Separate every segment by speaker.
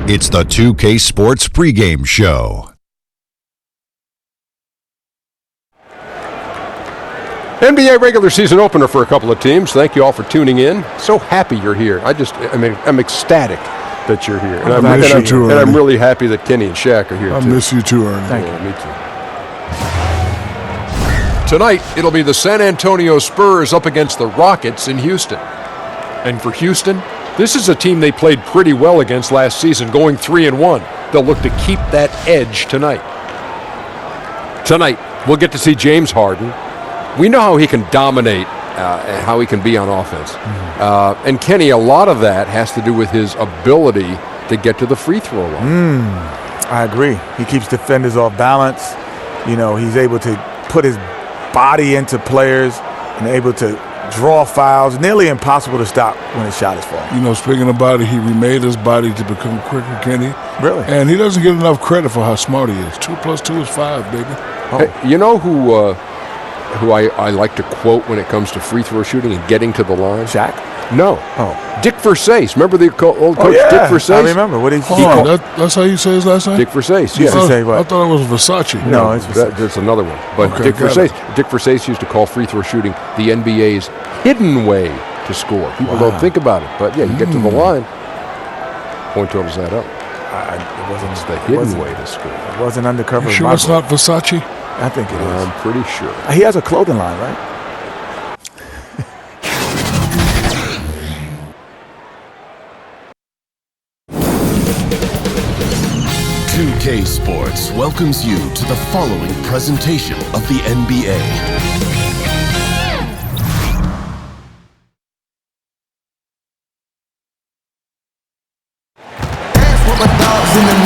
Speaker 1: It's the 2K Sports pregame show.
Speaker 2: NBA regular season opener for a couple of teams. Thank you all for tuning in. So happy you're here. I'm ecstatic that you're here.
Speaker 3: And I miss you too, Ernie.
Speaker 2: And I'm really happy that Kenny and Shaq are here, too.
Speaker 3: I miss you too, Ernie.
Speaker 2: Thank you. Me too. Tonight, it'll be the San Antonio Spurs up against the Rockets in Houston. And for Houston, this is a team they played pretty well against last season, going 3-1. They'll look to keep that edge tonight. Tonight, we'll get to see James Harden. We know how he can dominate and how he can be on offense. And Kenny, a lot of that has to do with his ability to get to the free throw line.
Speaker 4: I agree. He keeps defenders off balance. You know, he's able to put his body into players and able to draw fouls. Nearly impossible to stop when his shot is falling.
Speaker 3: You know, speaking of body, he remade his body to become quicker, Kenny.
Speaker 4: Really?
Speaker 3: And he doesn't get enough credit for how smart he is. 2 + 2 is 5, baby.
Speaker 2: Hey, you know who I like to quote when it comes to free throw shooting and getting to the line?
Speaker 4: Shaq?
Speaker 2: No.
Speaker 4: Oh.
Speaker 2: Dick Versace. Remember the old coach Dick Versace?
Speaker 4: I remember. What did he
Speaker 3: call? That's how you say his last name?
Speaker 2: Dick Versace.
Speaker 4: Used to say what?
Speaker 3: I thought it was Versace.
Speaker 4: No, it's Versace.
Speaker 2: That's another one. But
Speaker 3: Okay,
Speaker 2: Dick Versace used to call free throw shooting the NBA's hidden way to score. People don't think about it, but yeah, you get to the line. Point totals that up. It's the hidden way to score.
Speaker 4: It wasn't undercover.
Speaker 3: You sure it's not Versace?
Speaker 4: I think it is.
Speaker 2: I'm pretty sure.
Speaker 4: He has a clothing line, right?
Speaker 5: K Sports welcomes you to the following presentation of the NBA.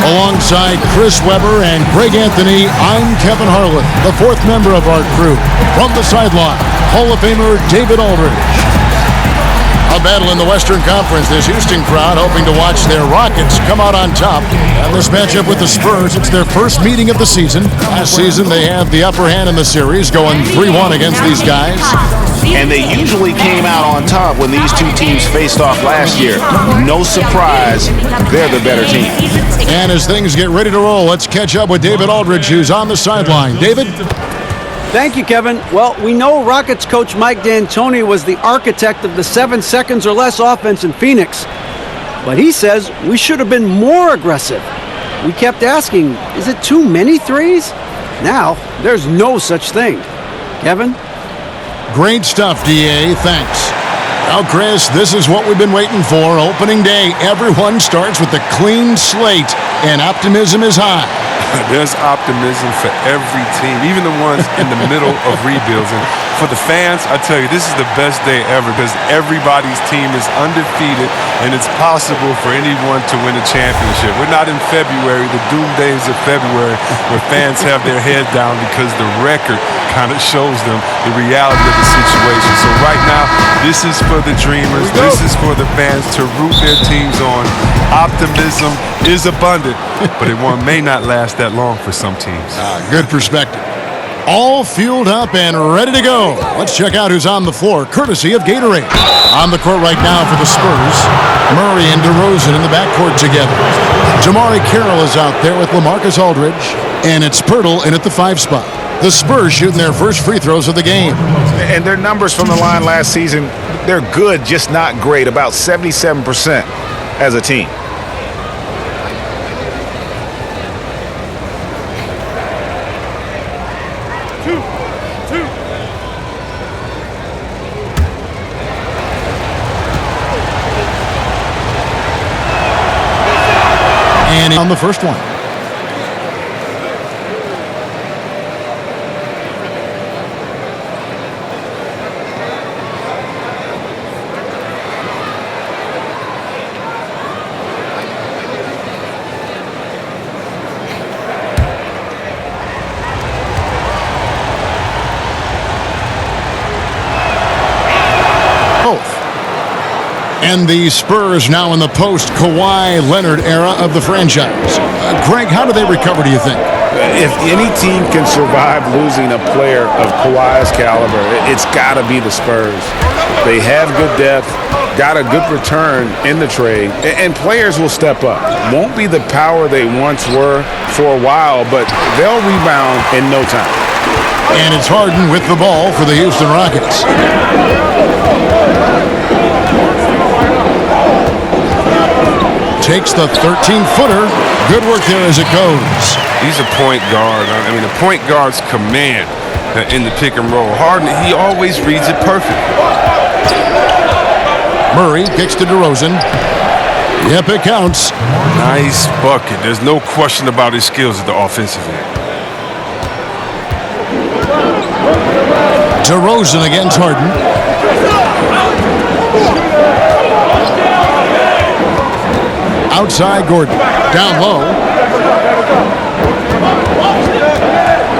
Speaker 6: Alongside Chris Webber and Greg Anthony, I'm Kevin Harlan, the fourth member of our crew. From the sideline, Hall of Famer David Aldridge. A battle in the Western Conference. This Houston crowd hoping to watch their Rockets come out on top. And this matchup with the Spurs, it's their first meeting of the season. Last season, they had the upper hand in the series, going 3-1 against these guys.
Speaker 7: And they usually came out on top when these two teams faced off last year. No surprise, they're the better team.
Speaker 6: And as things get ready to roll, let's catch up with David Aldridge, who's on the sideline. David?
Speaker 8: Thank you, Kevin. Well, we know Rockets coach Mike D'Antoni was the architect of the 7 seconds or less offense in Phoenix. But he says we should have been more aggressive. We kept asking, is it too many threes? Now, there's no such thing. Kevin?
Speaker 6: Great stuff, D.A. Thanks. Now, Chris, this is what we've been waiting for. Opening day, everyone starts with a clean slate, and optimism is high.
Speaker 9: There's optimism for every team, even the ones in the middle of rebuilds. And for the fans, I tell you, this is the best day ever because everybody's team is undefeated, and it's possible for anyone to win a championship. We're not in February, the doom days of February, where fans have their head down because the record kind of shows them the reality of the situation. So right now, this is for the dreamers. This is for the fans to root their teams on. Optimism is abundant, but it may not last that long for some teams.
Speaker 6: Good perspective. All fueled up and ready to go. Let's check out who's on the floor, courtesy of Gatorade. On the court right now for the Spurs, Murray and DeRozan in the backcourt together. Jamari Carroll is out there with LaMarcus Aldridge, and it's Pirtle in at the 5 spot. The Spurs shooting their first free throws of the game.
Speaker 7: And their numbers from the line last season, they're good, just not great, about 77% as a team.
Speaker 6: And on the first one. And the Spurs now in the post-Kawhi Leonard era of the franchise. Greg, how do they recover, do you think?
Speaker 7: If any team can survive losing a player of Kawhi's caliber, it's got to be the Spurs. They have good depth.
Speaker 10: got a good return in the trade, and players will step up. Won't be the power they once were for a while, but they'll rebound in no time.
Speaker 6: And it's Harden with the ball for the Houston Rockets. Takes the 13-footer. Good work there as it goes.
Speaker 9: He's a point guard. I mean, the point guard's command in the pick and roll. Harden, he always reads it perfect.
Speaker 6: Murray kicks to DeRozan. Yep, it counts.
Speaker 9: Nice bucket. There's no question about his skills at the offensive end.
Speaker 6: DeRozan against Harden. Outside Gordon. Down low.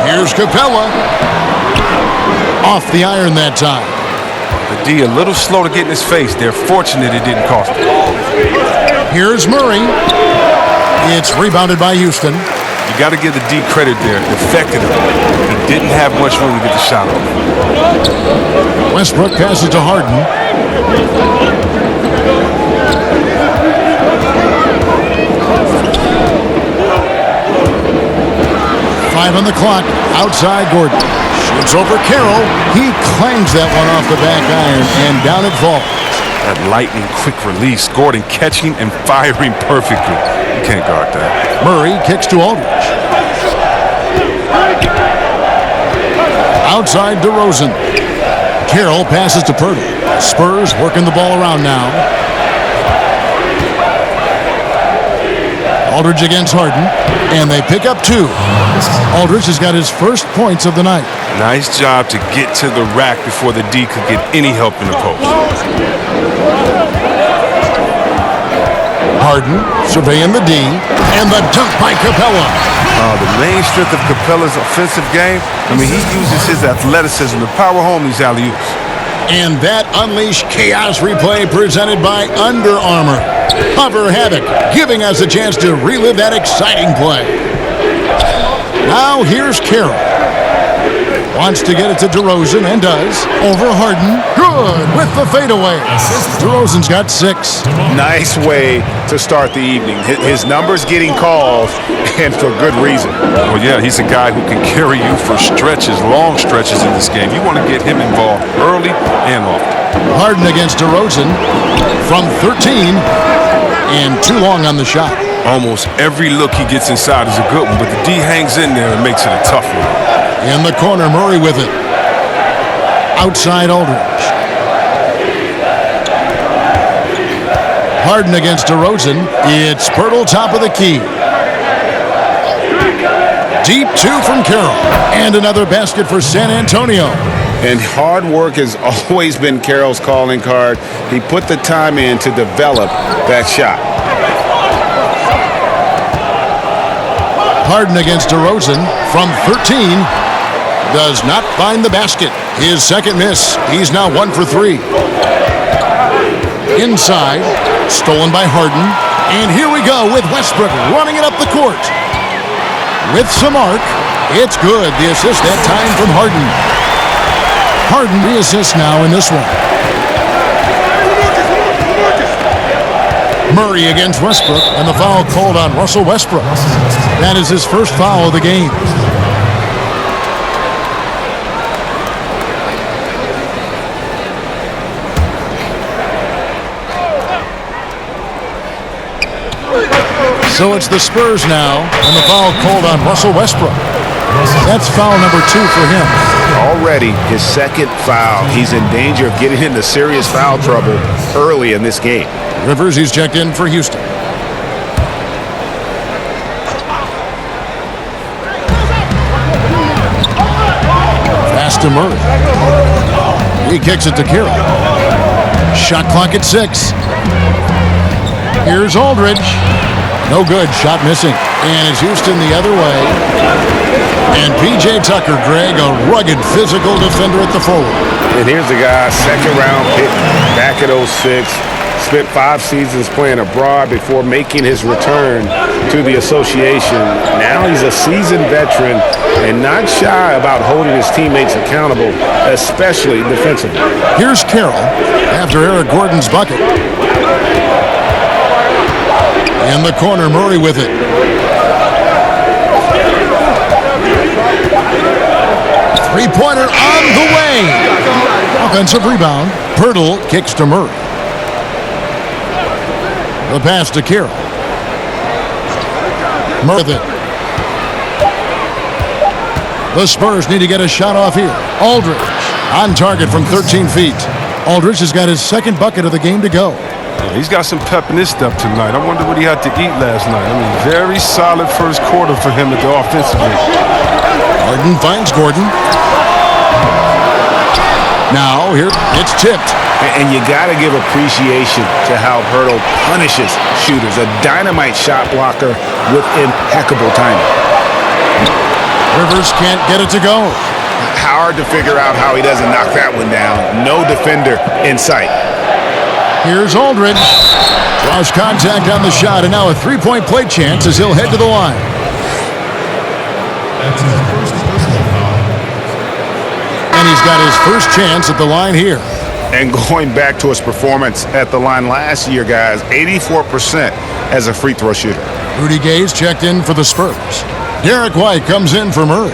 Speaker 6: Here's Capella. Off the iron that time.
Speaker 9: The D a little slow to get in his face. They're fortunate it didn't cost him.
Speaker 6: Here's Murray. It's rebounded by Houston.
Speaker 9: You got to give the D credit there. It affected him. He didn't have much room to get the shot off.
Speaker 6: Westbrook passes to Harden. Five on the clock. Outside Gordon. Shoots over Carroll. He clangs that one off the back iron, and down it falls.
Speaker 9: That lightning quick release. Gordon catching and firing perfectly. You can't guard that.
Speaker 6: Murray kicks to Aldridge. Outside DeRozan. Carroll passes to Purdy. Spurs working the ball around now. Aldridge against Harden, and they pick up two. Aldridge has got his first points of the night.
Speaker 9: Nice job to get to the rack before the D could get any help in the post.
Speaker 6: Harden surveying the D, and the dunk by Capella.
Speaker 9: The main strength of Capella's offensive game, I mean, he uses his athleticism to power home these alley-oops.
Speaker 6: And that Unleash Chaos replay presented by Under Armour. Cover Havoc, giving us a chance to relive that exciting play. Now here's Carroll. Wants to get it to DeRozan, and does. Over Harden. Good with the fadeaway. DeRozan's got 6.
Speaker 10: Nice way to start the evening. His numbers getting calls, and for good reason.
Speaker 9: Well, yeah, he's a guy who can carry you for stretches, long stretches in this game. You want to get him involved early and often.
Speaker 6: Harden against DeRozan from 13, and too long on the shot.
Speaker 9: Almost every look he gets inside is a good one, but the D hangs in there and makes it a tough one.
Speaker 6: In the corner, Murray with it. Outside Aldridge. Harden against DeRozan. It's Pirtle top of the key. Deep 2 from Carroll. And another basket for San Antonio.
Speaker 10: And hard work has always been Carroll's calling card. He put the time in to develop that shot.
Speaker 6: Harden against DeRozan from 13. Does not find the basket. His second miss. He's now 1 for 3. Inside. Stolen by Harden. And here we go with Westbrook running it up the court. With some arc. It's good. The assist that time from Harden. Harden the assist now in this one. Murray against Westbrook, and the foul called on Russell Westbrook. That is his first foul of the game. So it's the Spurs now, and the foul called on Russell Westbrook. That's foul number 2 for him.
Speaker 10: Already his second foul. He's in danger of getting into serious foul trouble early in this game.
Speaker 6: Rivers, he's checked in for Houston. Pass to Murray. He kicks it to Carroll. Shot clock at 6. Here's Aldridge. No good. Shot missing. And it's Houston the other way. And P.J. Tucker, Greg, a rugged physical defender at the forward.
Speaker 10: And here's the guy, second round pick back at 06. Spent 5 seasons playing abroad before making his return to the association. Now he's a seasoned veteran and not shy about holding his teammates accountable, especially defensively.
Speaker 6: Here's Carroll after Eric Gordon's bucket. In the corner, Murray with it. Three-pointer on the way. Offensive rebound. Pirtle kicks to Murray. The pass to Carroll. Murray with it. The Spurs need to get a shot off here. Aldridge on target from 13 feet. Aldridge has got his second bucket of the game to go.
Speaker 9: Yeah, he's got some pep in his step tonight. I wonder what he had to eat last night. I mean, very solid first quarter for him at the offensive end.
Speaker 6: Harden finds Gordon. Now here it's tipped.
Speaker 10: And you got to give appreciation to how Pirtle punishes shooters. A dynamite shot blocker with impeccable timing.
Speaker 6: Rivers can't get it to go.
Speaker 10: Hard to figure out how he doesn't knock that one down. No defender in sight.
Speaker 6: Here's Aldridge. Draws contact on the shot, and now a three-point play chance as he'll head to the line.
Speaker 11: That's his first personal foul.
Speaker 6: And he's got his first chance at the line here.
Speaker 10: And going back to his performance at the line last year, guys, 84% as a free throw shooter.
Speaker 6: Rudy Gay's checked in for the Spurs. Derek White comes in for Murray.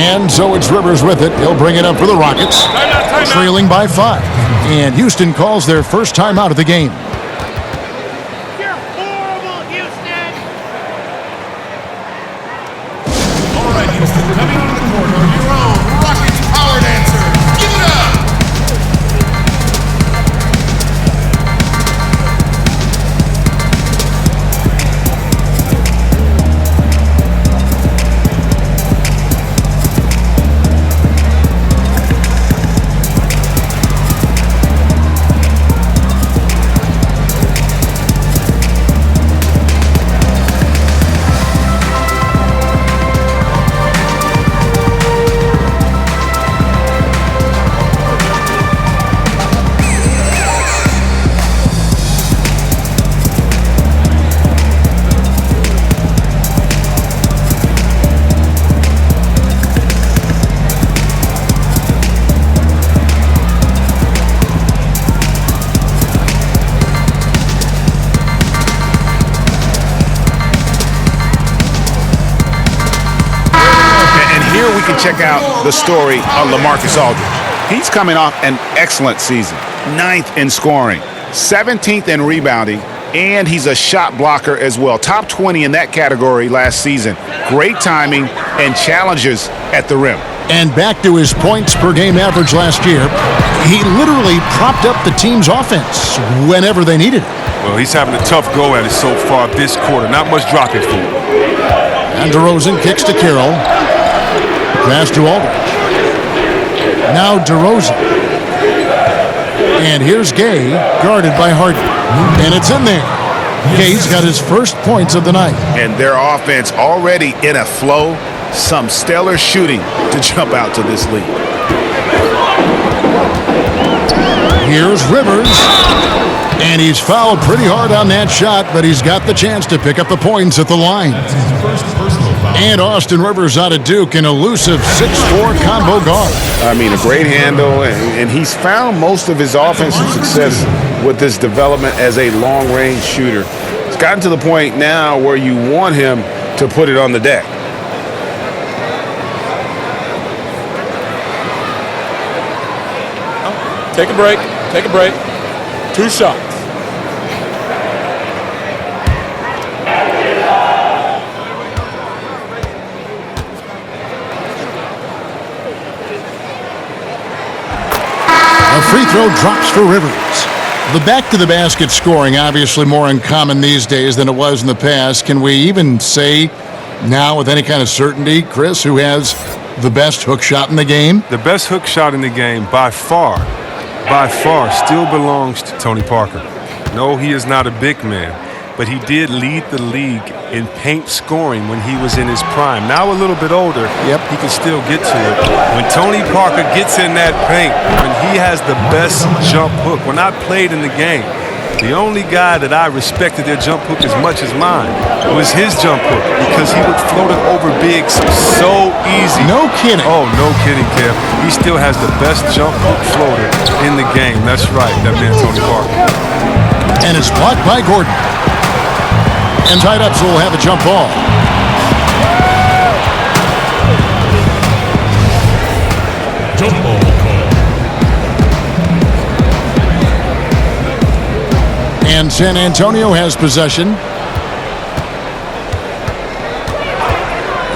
Speaker 6: And so it's Rivers with it. He'll bring it up for the Rockets. Trailing by 5. And Houston calls their first timeout of the game.
Speaker 12: You're horrible, Houston!
Speaker 11: All right, Houston, coming onto the court are your own Rockets power dancers. Give it up!
Speaker 10: Check out the story of LaMarcus Aldridge. He's coming off an excellent season. 9th in scoring, 17th in rebounding, and he's a shot blocker as well. Top 20 in that category last season. Great timing and challenges at the rim.
Speaker 6: And back to his points per game average last year, he literally propped up the team's offense whenever they needed it.
Speaker 9: Well, he's having a tough go at it so far this quarter. Not much dropping for him.
Speaker 6: And DeRozan kicks to Carroll. Pass to Aldridge. Now DeRozan. And here's Gay, guarded by Harden. And it's in there. Gay's got his first points of the night.
Speaker 10: And their offense already in a flow. Some stellar shooting to jump out to this lead.
Speaker 6: Here's Rivers. And he's fouled pretty hard on that shot, but he's got the chance to pick up the points at the line.
Speaker 11: That's his first personal foul.
Speaker 6: And Austin Rivers out of Duke, an elusive 6'4" combo guard.
Speaker 10: I mean, a great handle, and he's found most of his offensive success with this development as a long-range shooter. It's gotten to the point now where you want him to put it on the deck.
Speaker 13: Take a break. Take a break. 2 shots.
Speaker 6: A free throw drops for Rivers. The back-to-the-basket scoring obviously more uncommon these days than it was in the past. Can we even say now with any kind of certainty, Chris, who has the best hook shot in the game?
Speaker 9: The best hook shot in the game by far still belongs to Tony Parker. No, he is not a big man. but he did lead the league in paint scoring when he was in his prime. Now a little bit older, he can still get to it. When Tony Parker gets in that paint, when he has the best jump hook, when I played in the game, the only guy that I respected their jump hook as much as mine was his jump hook because he would float it over bigs so easy.
Speaker 6: No kidding.
Speaker 9: Oh, no kidding, Kev. He still has the best jump hook floater in the game. That's right, that man Tony Parker.
Speaker 6: And it's blocked by Gordon. And tied up, so we'll have a jump ball.
Speaker 11: Jump ball call.
Speaker 6: And San Antonio has possession.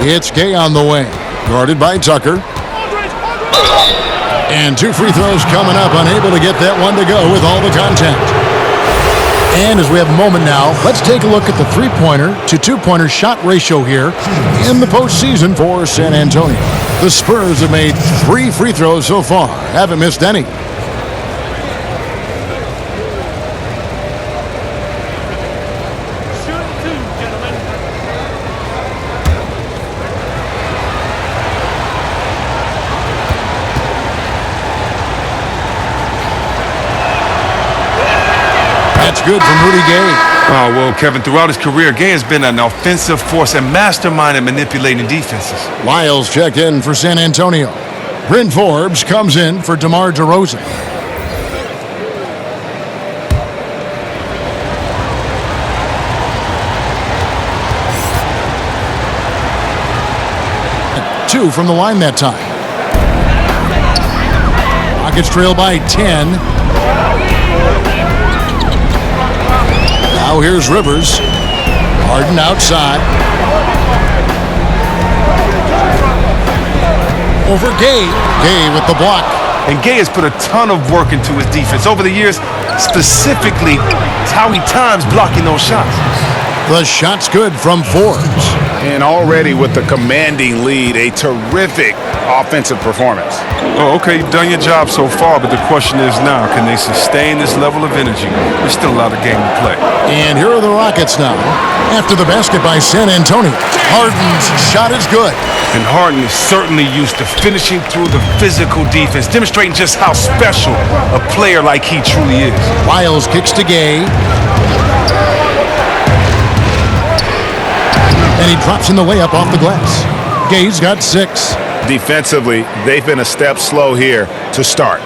Speaker 6: It's Gay on the wing, guarded by Tucker. And 2 free throws coming up, unable to get that one to go with all the contact. And as we have a moment now, let's take a look at the three-pointer to two-pointer shot ratio here in the postseason for San Antonio. The Spurs have made 3 free throws so far, haven't missed any. That's good from Rudy Gay.
Speaker 9: Oh, well, Kevin, throughout his career, Gay has been an offensive force and mastermind at manipulating defenses.
Speaker 6: Lyles checked in for San Antonio. Bryn Forbes comes in for DeMar DeRozan. Two from the line that time. Rockets trail by 10. Now here's Rivers. Harden outside. Over Gay. Gay with the block.
Speaker 9: And Gay has put a ton of work into his defense over the years. Specifically, it's how he times blocking those shots.
Speaker 6: The shot's good from Forbes.
Speaker 10: And already with the commanding lead, a terrific offensive performance.
Speaker 9: Oh, okay, you've done your job so far, but the question is now, can they sustain this level of energy? There's still a lot of game to play.
Speaker 6: And here are the Rockets now. After the basket by San Antonio, Harden's shot is good.
Speaker 9: And Harden is certainly used to finishing through the physical defense, demonstrating just how special a player like he truly is.
Speaker 6: Lyles kicks to Gay. And he drops in the layup off the glass. Gay's got 6.
Speaker 10: Defensively, they've been a step slow here to start.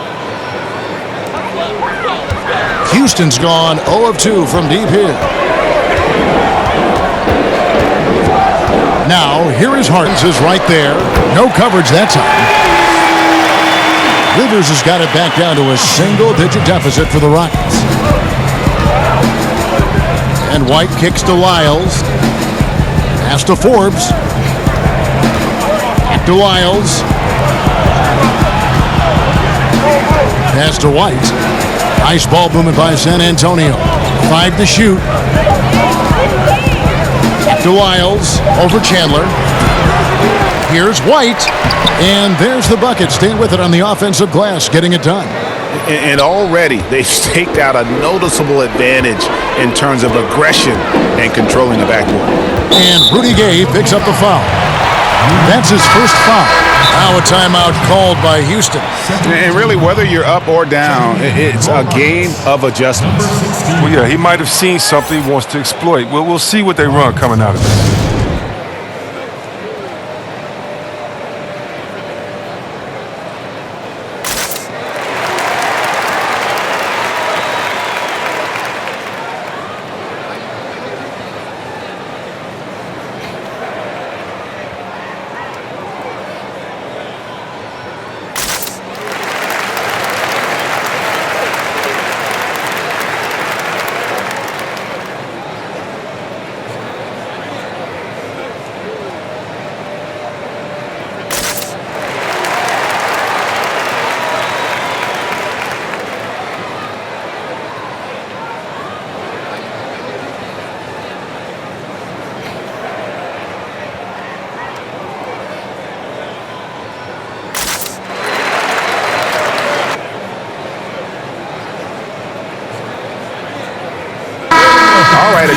Speaker 6: Houston's gone 0 of 2 from deep here. Now, here is Harden's is right there. No coverage that time. Rivers has got it back down to a single-digit deficit for the Rockets. And White kicks to Lyles. Pass to Forbes. Back to Lyles. Pass to White. Nice ball movement by San Antonio. 5 to shoot. Back to Lyles. Over Chandler. Here's White. And there's the bucket. Staying with it on the offensive glass. Getting it done.
Speaker 10: And already they've staked out a noticeable advantage in terms of aggression and controlling the backboard.
Speaker 6: And Rudy Gay picks up the foul. That's his first foul. Now a timeout called by Houston.
Speaker 10: And really, whether you're up or down, it's a game of adjustments.
Speaker 9: Well, yeah, he might have seen something he wants to exploit. Well, we'll see what they run coming out of this.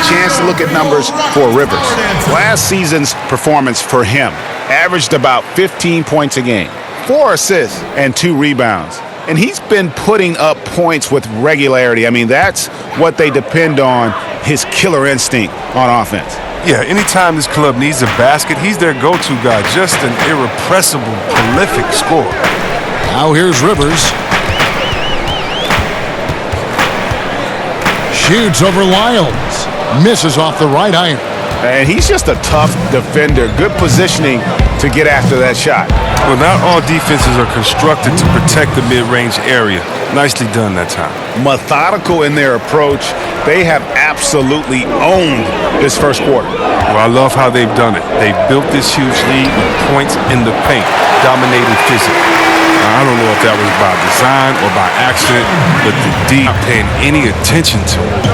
Speaker 10: a chance to look at numbers for Rivers. Last season's performance for him averaged about 15 points a game, 4 assists, and 2 rebounds. And he's been putting up points with regularity. I mean, that's what they depend on, his killer instinct on offense.
Speaker 9: Yeah, anytime this club needs a basket, he's their go-to guy. Just an irrepressible, prolific scorer.
Speaker 6: Now here's Rivers. Shoots over Lyles. Misses off the right iron.
Speaker 10: And he's just a tough defender. Good positioning to get after that shot.
Speaker 9: Well, not all defenses are constructed to protect the mid-range area. Nicely done that time.
Speaker 10: Methodical in their approach. They have absolutely owned this first quarter.
Speaker 9: Well, I love how they've done it. They've built this huge lead with points in the paint, dominating physically. Now, I don't know if that was by design or by accident, but the D not paying any attention to it.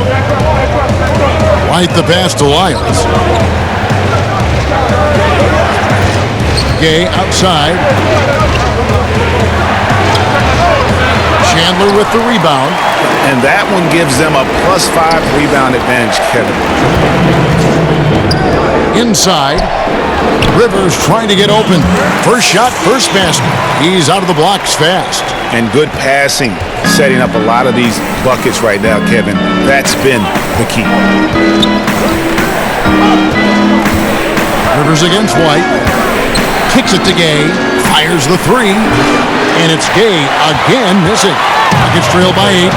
Speaker 6: White the pass to Lyles. Gay outside. Chandler with the rebound.
Speaker 10: And that one gives them a +5 rebound advantage, Kevin.
Speaker 6: Inside. Rivers trying to get open. First shot, first basket. He's out of the blocks fast.
Speaker 10: And good passing, setting up a lot of these buckets right now, Kevin. That's been the key.
Speaker 6: Rivers against White. Kicks it to Gay. Fires the three. And it's Gay again missing. Rockets trail by 8.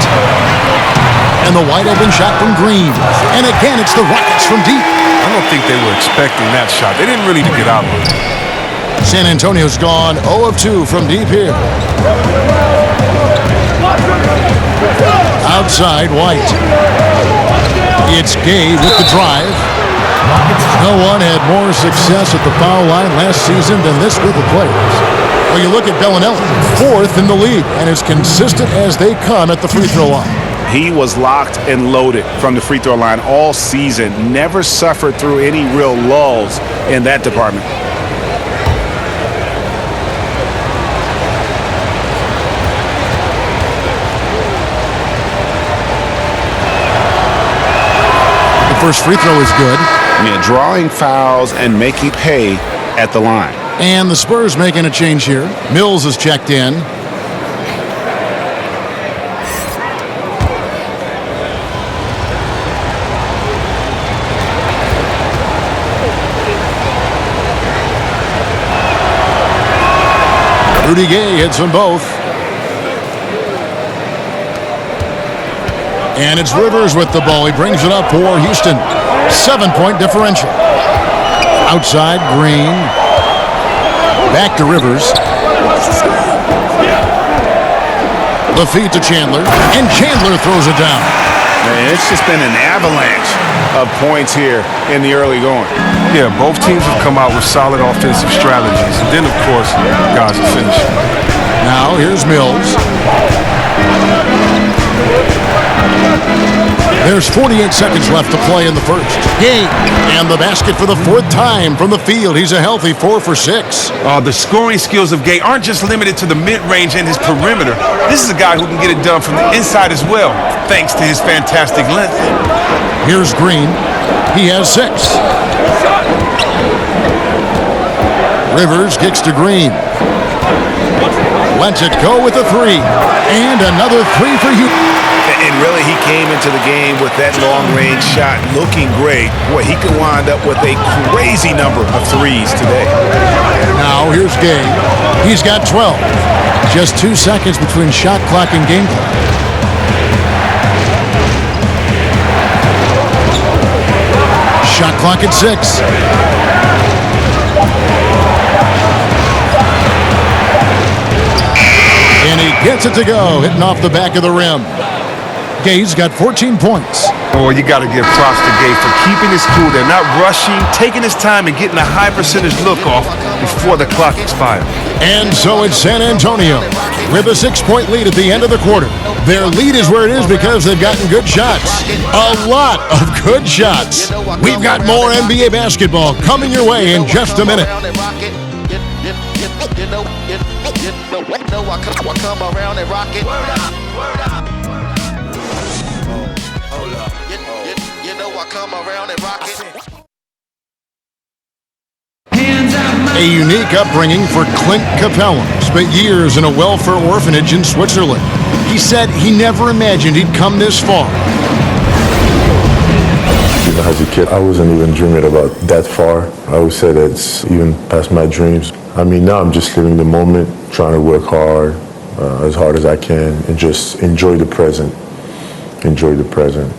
Speaker 6: And the wide open shot from Green. And again, it's the Rockets from deep.
Speaker 9: I don't think they were expecting that shot. They didn't really get out of it.
Speaker 6: San Antonio's gone 0 of 2 from deep here. Outside, White. It's Gay with the drive. No one had more success at the foul line last season than this group of players. Well, you look at Bellinelli, 4th in the league, and as consistent as they come at the free throw line.
Speaker 10: He was locked and loaded from the free throw line all season. Never suffered through any real lulls in that department.
Speaker 6: The first free throw is good.
Speaker 10: Yeah, drawing fouls and making pay at the line.
Speaker 6: And the Spurs making a change here. Mills is checked in. Rudy Gay hits them both. And it's Rivers with the ball. He brings it up for Houston. 7-point differential. Outside, Green. Back to Rivers. The feed to Chandler. And Chandler throws it down.
Speaker 10: Man, it's just been an avalanche of points here in the early going.
Speaker 9: Yeah, both teams have come out with solid offensive strategies. And then, of course, guys are finishing.
Speaker 6: Now, here's Mills. There's 48 seconds left to play in the first. Gay. And the basket for the 4th time from the field. He's a healthy 4 for 6.
Speaker 9: The scoring skills of Gay aren't just limited to the mid-range and his perimeter. This is a guy who can get it done from the inside as well, thanks to his fantastic length.
Speaker 6: Here's Green. He has 6. Rivers kicks to Green. Lets it go with a 3. And another 3 for Houston.
Speaker 10: And really, he came into the game with that long-range shot looking great. Boy, he could wind up with a crazy number of threes today.
Speaker 6: Now, here's Gay. He's got 12. Just 2 seconds between shot clock and game clock. Shot clock at 6. And he gets it to go, hitting off the back of the rim. Gay's got 14 points.
Speaker 9: Oh, you got to give props to Gay for keeping his cool. They're not rushing, taking his time, and getting a high percentage look off before the clock expires.
Speaker 6: And so it's San Antonio with a 6-point lead at the end of the quarter. Their lead is where it is because they've gotten good shots. A lot of good shots. We've got more NBA basketball coming your way in just a minute.
Speaker 14: I come around and rock it. You know I come around and rock it.
Speaker 6: A unique upbringing for Clint Capella. Spent years in a welfare orphanage in Switzerland. He said he never imagined he'd come this far.
Speaker 15: Even as a kid, I wasn't even dreaming about that far. I always said it's even past my dreams. I mean, now I'm just living the moment, trying to work hard as I can, and just enjoy the present. Enjoy the present.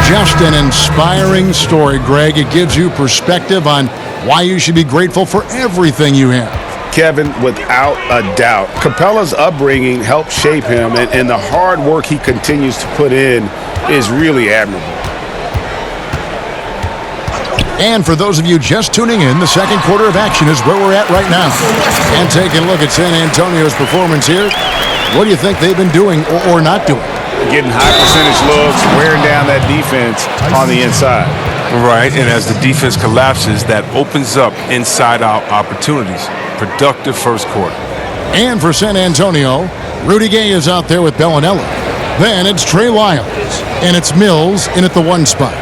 Speaker 6: Just an inspiring story, Greg. It gives you perspective on why you should be grateful for everything you have.
Speaker 10: Kevin, without a doubt, Capella's upbringing helped shape him, and the hard work he continues to put in is really admirable.
Speaker 6: And for those of you just tuning in, the second quarter of action is where we're at right now. And taking a look at San Antonio's performance here, what do you think they've been doing or not doing?
Speaker 10: Getting high percentage looks, wearing down that defense on the inside.
Speaker 9: Right, and as the defense collapses, that opens up inside-out opportunities. Productive first quarter.
Speaker 6: And for San Antonio, Rudy Gay is out there with Bellinelli. Then it's Trey Lyles, and it's Mills in at the 1 spot.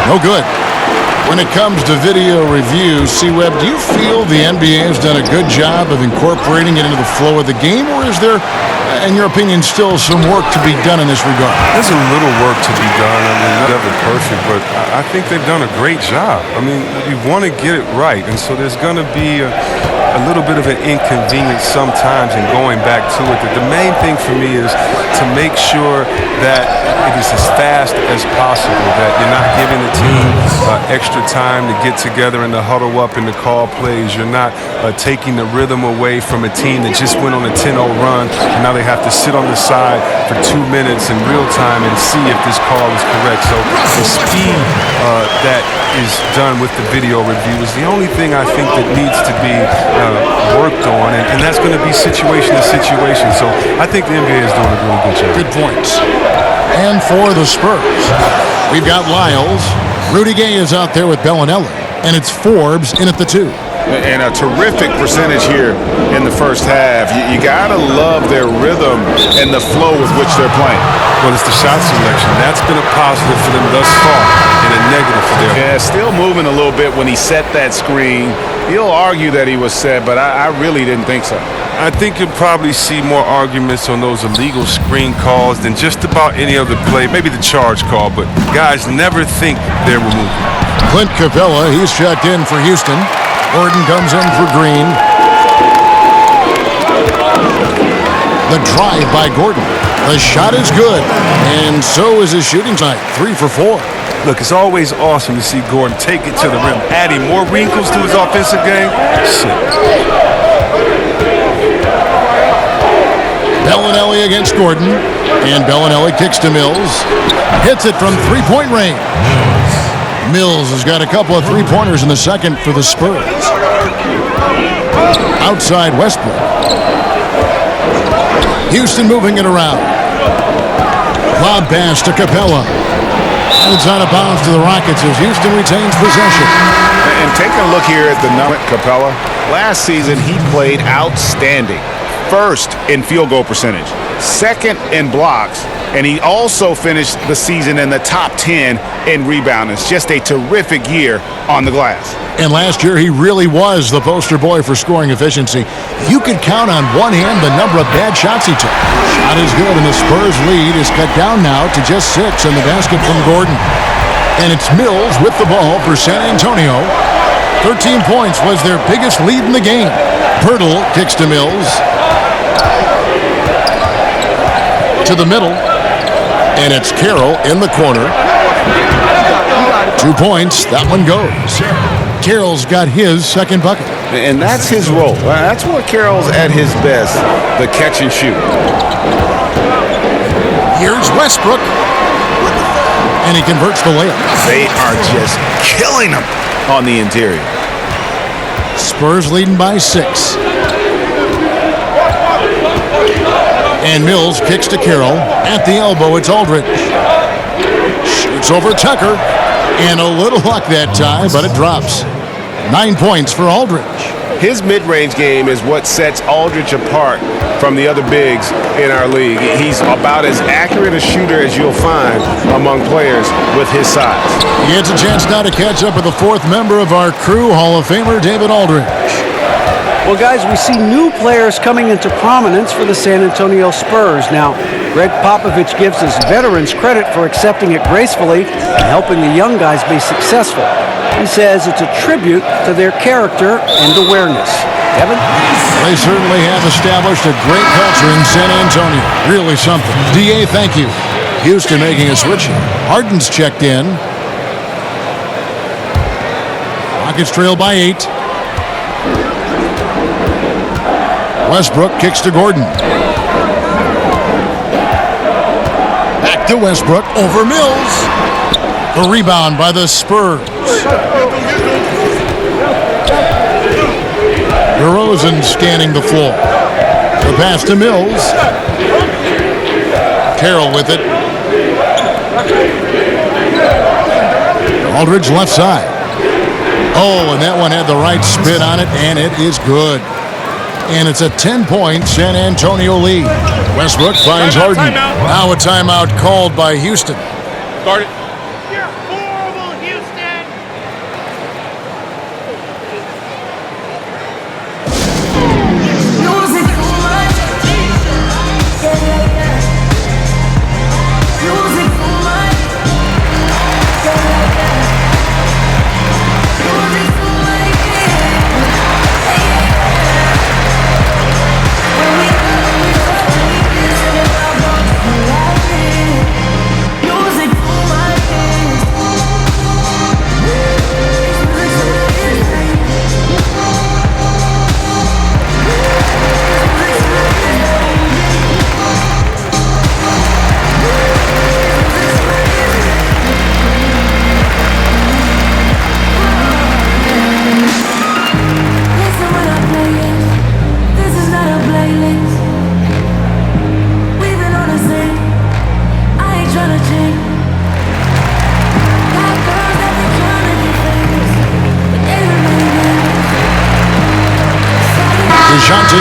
Speaker 6: No good. When it comes to video review, C-Web, do you feel the NBA has done a good job of incorporating it into the flow of the game, or is there, in your opinion, still some work to be done in this regard?
Speaker 9: There's a little work to be done. I mean, never perfect, but I think they've done a great job. I mean, you want to get it right, and so there's going to be a little bit of an inconvenience sometimes in going back to it. The main thing for me is to make sure that it is as fast as possible, that you're not giving the team extra time to get together and to huddle up and to call plays. You're not taking the rhythm away from a team that just went on a 10-0 run, and now they have to sit on the side for 2 minutes in real time and see if this call is correct. So the speed that is done with the video review is the only thing I think that needs to be worked on, and that's going to be situation to situation. So I think the NBA is doing a really good job.
Speaker 6: Good points. And for the Spurs, we've got Lyles. Rudy Gay is out there with Bellinelli, and it's Forbes in at the 2.
Speaker 10: And a terrific percentage here in the first half. You got to love their rhythm and the flow with which they're playing.
Speaker 9: Well, it's the shot selection. That's been a positive for them thus far and a negative for them.
Speaker 10: Yeah, still moving a little bit when he set that screen. He'll argue that he was set, but I really didn't think so.
Speaker 9: I think you'll probably see more arguments on those illegal screen calls than just about any other play. Maybe the charge call, but guys never think they're removed.
Speaker 6: Clint Capella, he's checked in for Houston. Gordon comes in for Green. The drive by Gordon. The shot is good, and so is his shooting tonight, 3 for 4.
Speaker 9: Look, it's always awesome to see Gordon take it to the rim, adding more wrinkles to his offensive game. Shit.
Speaker 6: Bellinelli against Gordon, and Bellinelli kicks to Mills. Hits it from three-point range. Mills has got a couple of three-pointers in the second for the Spurs. Outside Westbrook. Houston moving it around. Lob pass to Capella. And it's out of bounds to the Rockets as Houston retains possession.
Speaker 10: And taking a look here at the number Capella, last season he played outstanding. First in field goal percentage, second in blocks, and he also finished the season in the top 10 in rebounding. It's just a terrific year on the glass.
Speaker 6: And last year, he really was the poster boy for scoring efficiency. You could count on one hand the number of bad shots he took. Shot is good, and the Spurs lead is cut down now to just 6 on the basket from Gordon. And it's Mills with the ball for San Antonio. 13 points was their biggest lead in the game. Pirtle kicks to Mills. To the middle. And it's Carroll in the corner. 2 points. That one goes. Carroll's got his second bucket.
Speaker 10: And that's his role. That's where Carroll's at his best, the catch and shoot.
Speaker 6: Here's Westbrook. And he converts the layup.
Speaker 10: They are just killing him on the interior.
Speaker 6: Spurs leading by 6. And Mills kicks to Carroll. At the elbow, it's Aldridge. Shoots Shoots over Tucker. And a little luck that time, but it drops. 9 points for Aldridge.
Speaker 10: His mid-range game is what sets Aldridge apart from the other bigs in our league. He's about as accurate a shooter as you'll find among players with his size.
Speaker 6: He gets a chance now to catch up with the fourth member of our crew, Hall of Famer David Aldridge.
Speaker 8: Well, guys, we see new players coming into prominence for the San Antonio Spurs. Now, Greg Popovich gives his veterans credit for accepting it gracefully and helping the young guys be successful. He says it's a tribute to their character and awareness. Kevin?
Speaker 6: They certainly have established a great culture in San Antonio. Really something. DA, thank you. Houston making a switch here. Harden's checked in. Rockets trail by 8. Westbrook kicks to Gordon. Back to Westbrook over Mills. The rebound by the Spurs. DeRozan scanning the floor. The pass to Mills. Carroll with it. Aldridge left side. Oh, and that one had the right spin on it, and it is good. And it's a 10-point San Antonio lead. Westbrook finds Harden. Now a timeout called by Houston.
Speaker 13: Start it.
Speaker 12: You're horrible, Houston.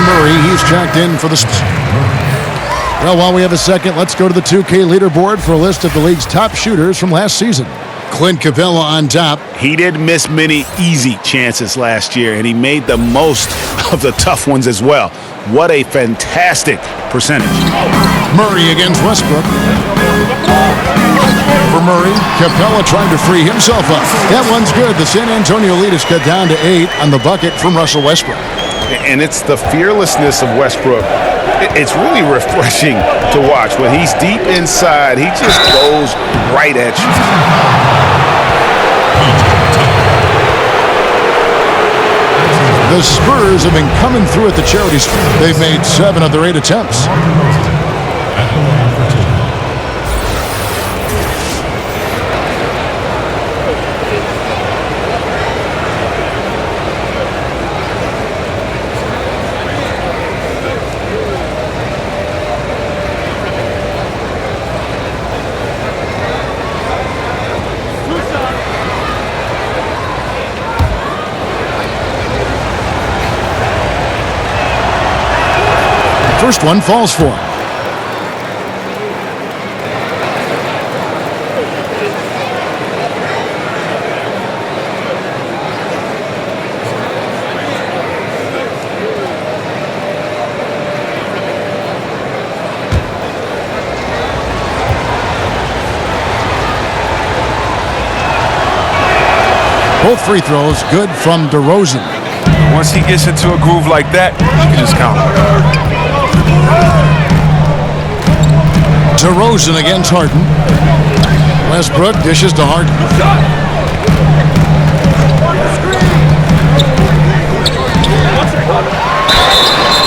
Speaker 6: Murray, he's checked in for the Spurs. Well, while we have a second, let's go to the 2K leaderboard for a list of the league's top shooters from last season. Clint Capella on top.
Speaker 10: He didn't miss many easy chances last year, and he made the most of the tough ones as well. What a fantastic percentage.
Speaker 6: Murray against Westbrook. For Murray, Capella trying to free himself up. That one's good. The San Antonio lead is cut down to 8 on the bucket from Russell Westbrook.
Speaker 10: And it's the fearlessness of Westbrook. It's really refreshing to watch. When he's deep inside, he just goes right at you.
Speaker 6: The Spurs have been coming through at the charity street. They've made 7 of their 8 attempts. First one falls for him. Both free throws good from DeRozan.
Speaker 9: Once he gets into a groove like that, he can just count.
Speaker 6: DeRozan against Harden. Westbrook dishes to Harden.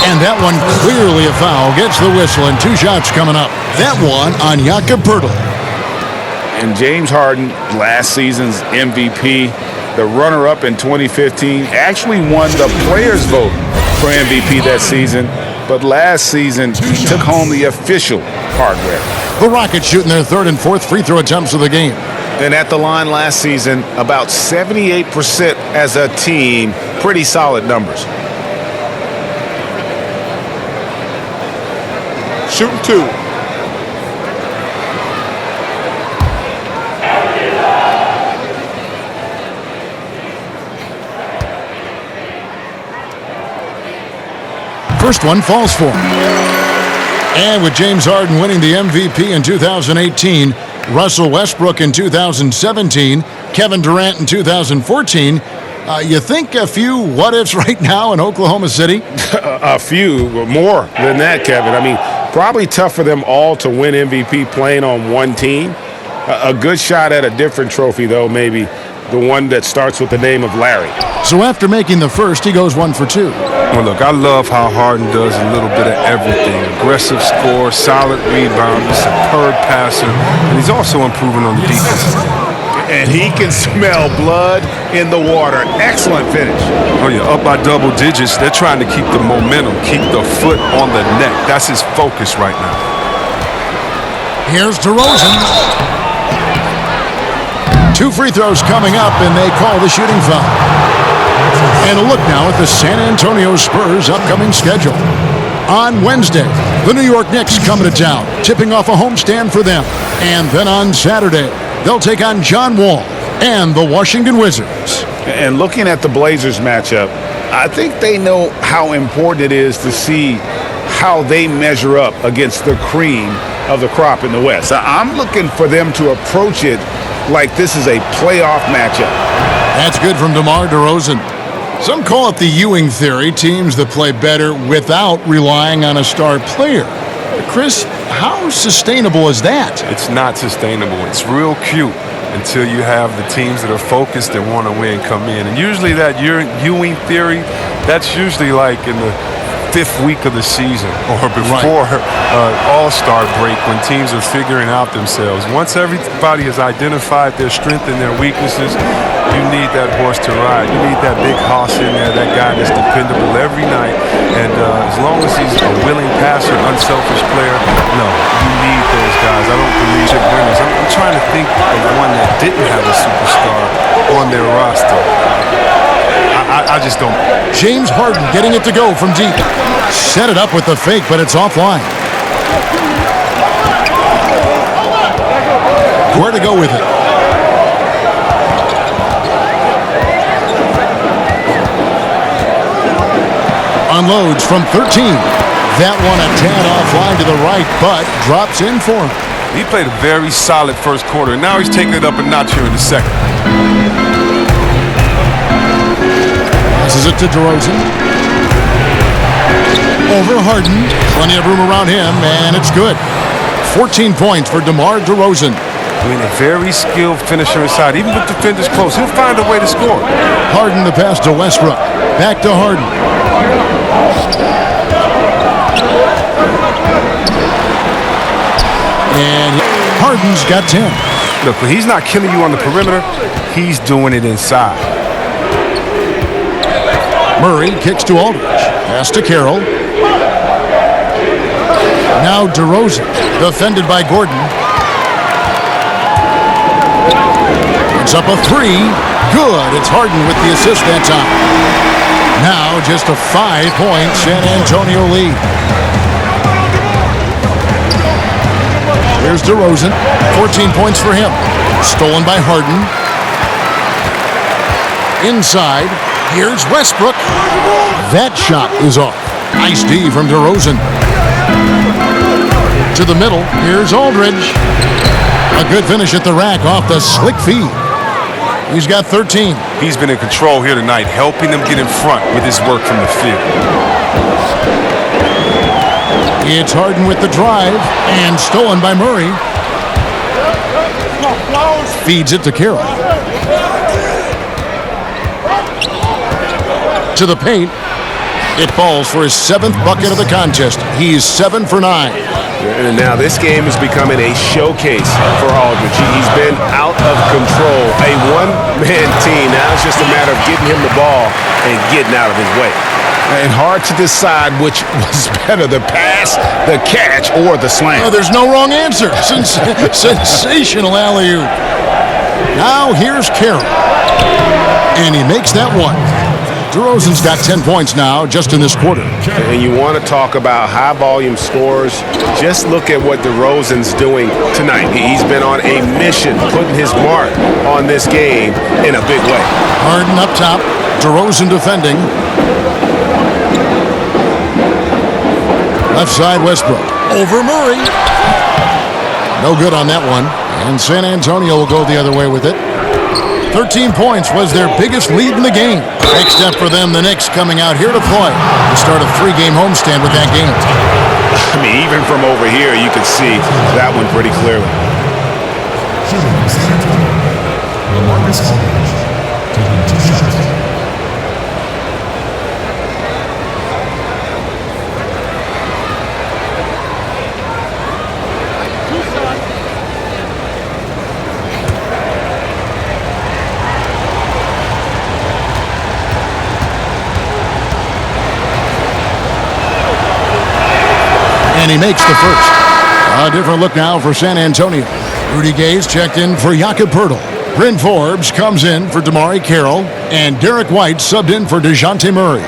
Speaker 6: And that one clearly a foul. Gets the whistle and 2 shots coming up. That one on Jakob Poeltl.
Speaker 10: And James Harden, last season's MVP, the runner-up in 2015, actually won the players' vote for MVP that season. But last season, he took home the official hardware.
Speaker 6: The Rockets shooting their 3rd and 4th free throw attempts of the game.
Speaker 10: And at the line last season, about 78% as a team. Pretty solid numbers.
Speaker 13: Shooting 2.
Speaker 6: First one falls for him. And with James Harden winning the MVP in 2018, Russell Westbrook in 2017, Kevin Durant in 2014, you think a few what-ifs right now in Oklahoma City?
Speaker 10: A few, more than that, Kevin. I mean, probably tough for them all to win MVP playing on one team. A good shot at a different trophy, though, maybe the one that starts with the name of Larry.
Speaker 6: So after making the first, he goes 1 for 2.
Speaker 9: Well, look, I love how Harden does a little bit of everything. Aggressive score, solid rebound, superb passer, and he's also improving on the defense.
Speaker 10: And he can smell blood in the water. Excellent finish.
Speaker 9: Oh, yeah, up by double digits. They're trying to keep the momentum, keep the foot on the neck. That's his focus right now.
Speaker 6: Here's DeRozan. 2 free throws coming up, and they call the shooting foul. And a look now at the San Antonio Spurs' upcoming schedule. On Wednesday, the New York Knicks coming to town, tipping off a homestand for them. And then on Saturday, they'll take on John Wall and the Washington Wizards.
Speaker 10: And looking at the Blazers matchup, I think they know how important it is to see how they measure up against the cream of the crop in the West. I'm looking for them to approach it like this is a playoff matchup.
Speaker 6: That's good from DeMar DeRozan. Some call it the Ewing theory, teams that play better without relying on a star player. Chris, how sustainable is that?
Speaker 9: It's not sustainable. It's real cute until you have the teams that are focused and want to win come in. And usually that Ewing theory, that's usually like in the 5th week of the season or before All-Star break when teams are figuring out themselves. Once everybody has identified their strength and their weaknesses, you need that horse to ride. You need that big hoss in there, that guy that's dependable every night. And as long as he's a willing passer, unselfish player, no, you need those guys. I don't believe chip winners. I'm trying to think of one that didn't have a superstar on their roster. I just don't.
Speaker 6: James Harden getting it to go from deep. Set it up with the fake, but it's offline. Where to go with it? Unloads from 13. That one a tad offline to the right, but drops in for him.
Speaker 9: He played a very solid first quarter, and now he's taking it up a notch here in the second.
Speaker 6: Passes it to DeRozan. Over Harden. Plenty of room around him, and it's good. 14 points for DeMar DeRozan.
Speaker 9: I mean, a very skilled finisher inside. Even with defenders close, he'll find a way to score.
Speaker 6: Harden the pass to Westbrook. Back to Harden. And Harden's got 10.
Speaker 9: Look, but he's not killing you on the perimeter. He's doing it inside.
Speaker 6: Murray kicks to Aldridge. Pass to Carroll. Now DeRozan. Defended by Gordon. It's up a 3. Good. It's Harden with the assist that time. Now just a 5-point San Antonio lead. Here's DeRozan. 14 points for him. Stolen by Harden. Inside. Here's Westbrook. That shot is off. Nice D from DeRozan. To the middle. Here's Aldridge. A good finish at the rack off the slick feed. He's got 13.
Speaker 9: He's been in control here tonight, helping them get in front with his work from the field.
Speaker 6: It's Harden with the drive and stolen by Murray. Feeds it to Carroll. To the paint. It falls for his 7th bucket of the contest. He's 7 for 9.
Speaker 10: And now this game is becoming a showcase for Aldridge. He's been out of control. A one-man team. Now it's just a matter of getting him the ball and getting out of his way. And hard to decide which was better, the pass, the catch, or the slam.
Speaker 6: Oh, there's no wrong answer. Sensational alley-oop. Now here's Carroll. And he makes that one. DeRozan's got 10 points now just in this quarter.
Speaker 10: And you want to talk about high-volume scores, just look at what DeRozan's doing tonight. He's been on a mission, putting his mark on this game in a big way.
Speaker 6: Harden up top, DeRozan defending. Left side, Westbrook. Over Murray. No good on that one. And San Antonio will go the other way with it. 13 points was their biggest lead in the game. Next step for them, the Knicks coming out here to play to start a 3-game homestand with that game.
Speaker 10: I mean, even from over here, you could see that one pretty clearly.
Speaker 11: LaMarcus Aldridge taking 2 shots.
Speaker 6: And he makes the first. A different look now for San Antonio. Rudy Gay's checked in for Jakob Poeltl. Bryn Forbes comes in for DeMarre Carroll. And Derek White subbed in for DeJounte Murray.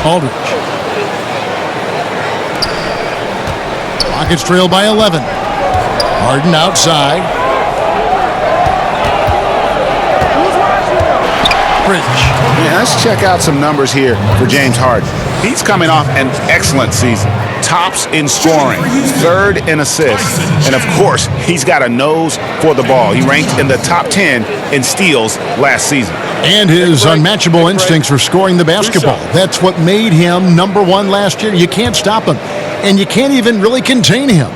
Speaker 6: Aldridge. Rockets trail by 11. Harden outside.
Speaker 10: Yeah, let's check out some numbers here for James Harden. He's coming off an excellent season. Tops in scoring, 3rd in assists, and of course, he's got a nose for the ball. He ranked in the top 10 in steals last season.
Speaker 6: And his unmatchable instincts for scoring the basketball. That's what made him #1 last year. You can't stop him, and you can't even really contain him.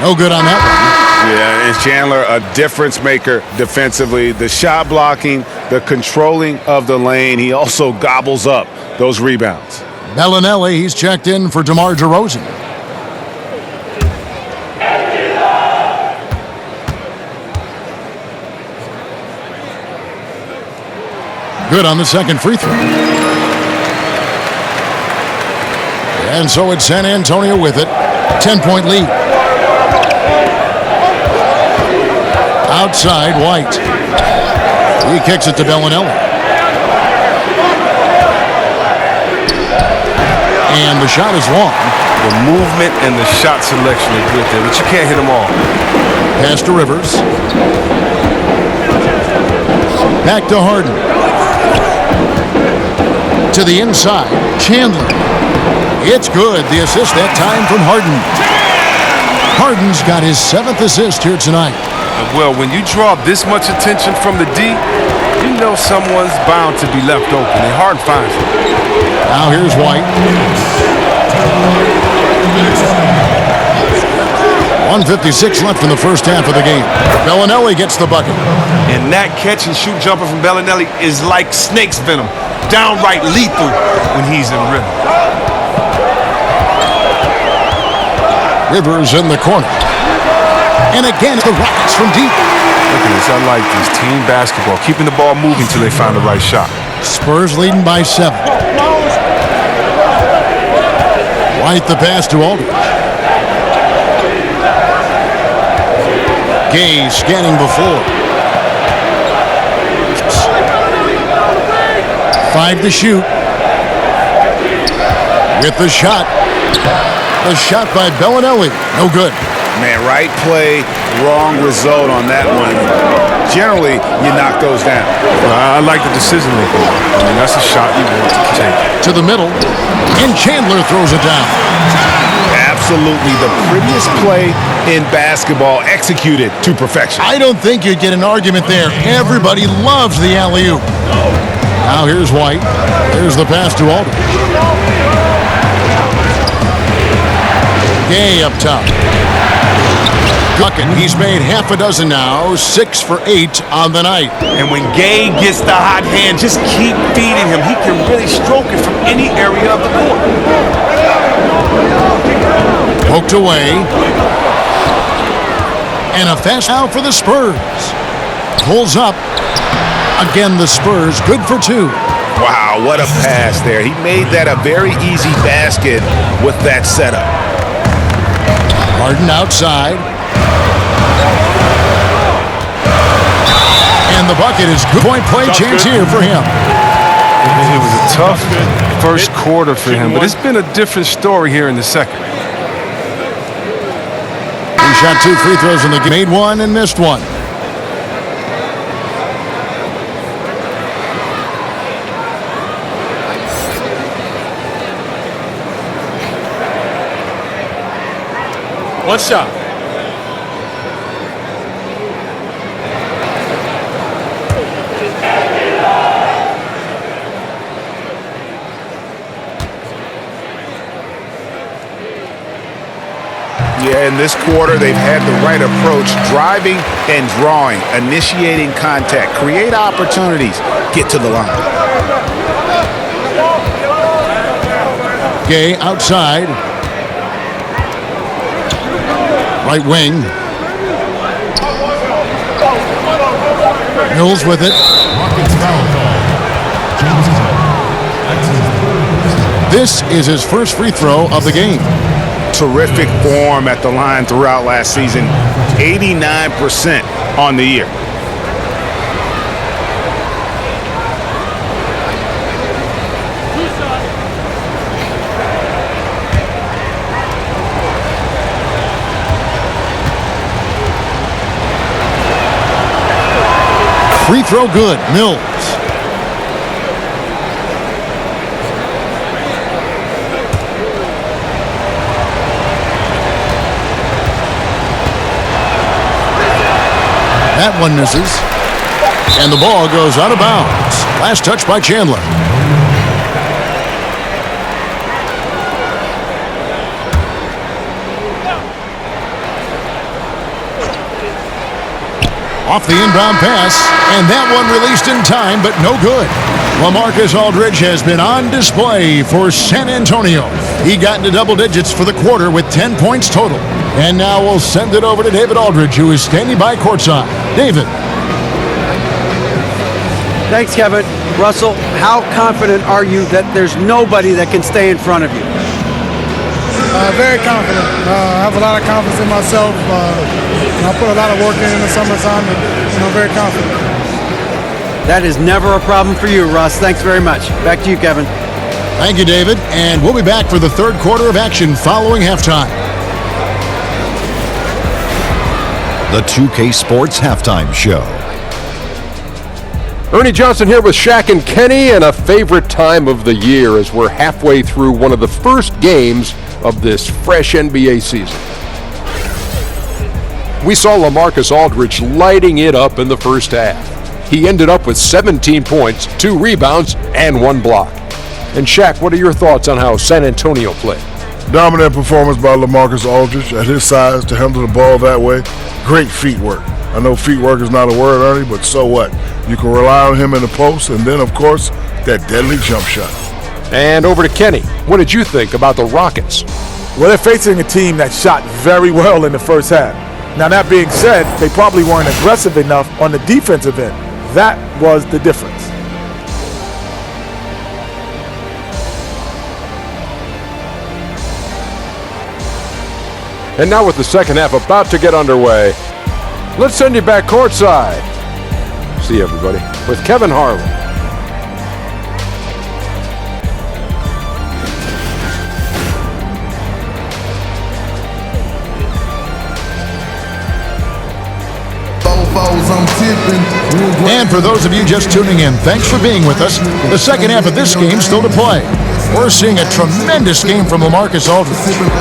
Speaker 6: No good on that one.
Speaker 10: Yeah, and Chandler, a difference maker defensively. The shot blocking, the controlling of the lane. He also gobbles up those rebounds.
Speaker 6: Bellinelli, he's checked in for DeMar DeRozan. Good on the second free throw. And so it's San Antonio with it. 10-point lead. Outside, White. He kicks it to Bellinelli. And the shot is long.
Speaker 9: The movement and the shot selection are good there, but you can't hit them all.
Speaker 6: Pass to Rivers. Back to Harden. To the inside, Chandler. It's good. The assist that time from Harden. Harden's got his 7th assist here tonight.
Speaker 9: Well, when you draw this much attention from the D, you know someone's bound to be left open, and Harden finds it.
Speaker 6: Now here's White. 1:56 left in the first half of the game. Bellinelli gets the bucket.
Speaker 9: And that catch-and-shoot jumper from Bellinelli is like snake's venom. Downright lethal when he's in rhythm.
Speaker 6: Rivers in the corner. And again, the Rockets from deep.
Speaker 9: Look at this. I like this. Team basketball. Keeping the ball moving till they find the right shot.
Speaker 6: Spurs leading by 7. White the pass to Aldridge. Gay scanning the floor. 5 to shoot. With the shot. The shot by Bellinelli. No good.
Speaker 10: Man, right play, wrong result on that one. Generally, you knock those down.
Speaker 9: I like the decision making. I mean, that's a shot you want to take.
Speaker 6: To the middle, and Chandler throws it down.
Speaker 10: Absolutely the prettiest play in basketball, executed to perfection.
Speaker 6: I don't think you'd get an argument there. Everybody loves the alley-oop. Now here's White. There's the pass to Aldridge. Gay up top. Bucket. He's made half a dozen now, 6 for 8 on the night.
Speaker 9: And when Gay gets the hot hand, just keep feeding him. He can really stroke it from any area of the court.
Speaker 6: Poked away. And a fast foul for the Spurs. Pulls up. Again, the Spurs good for 2.
Speaker 10: Wow, what a pass there. He made that a very easy basket with that setup.
Speaker 6: Harden outside. And the bucket is good. Point play chance here for him.
Speaker 9: It was a tough first quarter for him, but it's been a different story here in the second.
Speaker 6: He shot 2 free throws in the game. Made one and missed one.
Speaker 13: One shot.
Speaker 10: Yeah, in this quarter, they've had the right approach, driving and drawing, initiating contact, create opportunities, get to the line.
Speaker 6: Gay outside. Right wing. Mills with it. This is his first free throw of the game.
Speaker 10: Terrific form at the line throughout last season. 89% on the year.
Speaker 6: Free throw good. Mills. That one misses. And the ball goes out of bounds. Last touch by Chandler. Off the inbound pass, and that one released in time, but no good. LaMarcus Aldridge has been on display for San Antonio. He got into double digits for the quarter with 10 points total. And now we'll send it over to David Aldridge, who is standing by courtside. David.
Speaker 8: Thanks, Kevin. Russell, how confident are you that there's nobody that can stay in front of you?
Speaker 16: Very confident. I have a lot of confidence in myself. I put a lot of work in the summertime, and I'm very confident.
Speaker 8: That is never a problem for you, Russ. Thanks very much. Back to you, Kevin.
Speaker 6: Thank you, David. And we'll be back for the third quarter of action following halftime.
Speaker 1: The 2K Sports Halftime Show.
Speaker 2: Ernie Johnson here with Shaq and Kenny, and a favorite time of the year as we're halfway through one of the first games of this fresh NBA season. We saw LaMarcus Aldridge lighting it up in the first half. He ended up with 17 points, 2 rebounds, and 1 block. And Shaq, what are your thoughts on how San Antonio played?
Speaker 3: Dominant performance by LaMarcus Aldridge at his size to handle the ball that way. Great feet work. I know feet work is not a word, Ernie, but so what? You can rely on him in the post, and then, of course, that deadly jump shot.
Speaker 2: And over to Kenny. What did you think about the Rockets?
Speaker 4: Well, they're facing a team that shot very well in the first half. Now, that being said, they probably weren't aggressive enough on the defensive end. That was the difference.
Speaker 2: And now with the second half about to get underway, let's send you back courtside. See everybody with Kevin Harlan.
Speaker 6: And for those of you just tuning in, thanks for being with us. The second half of this game still to play. We're seeing a tremendous game from LaMarcus Aldridge.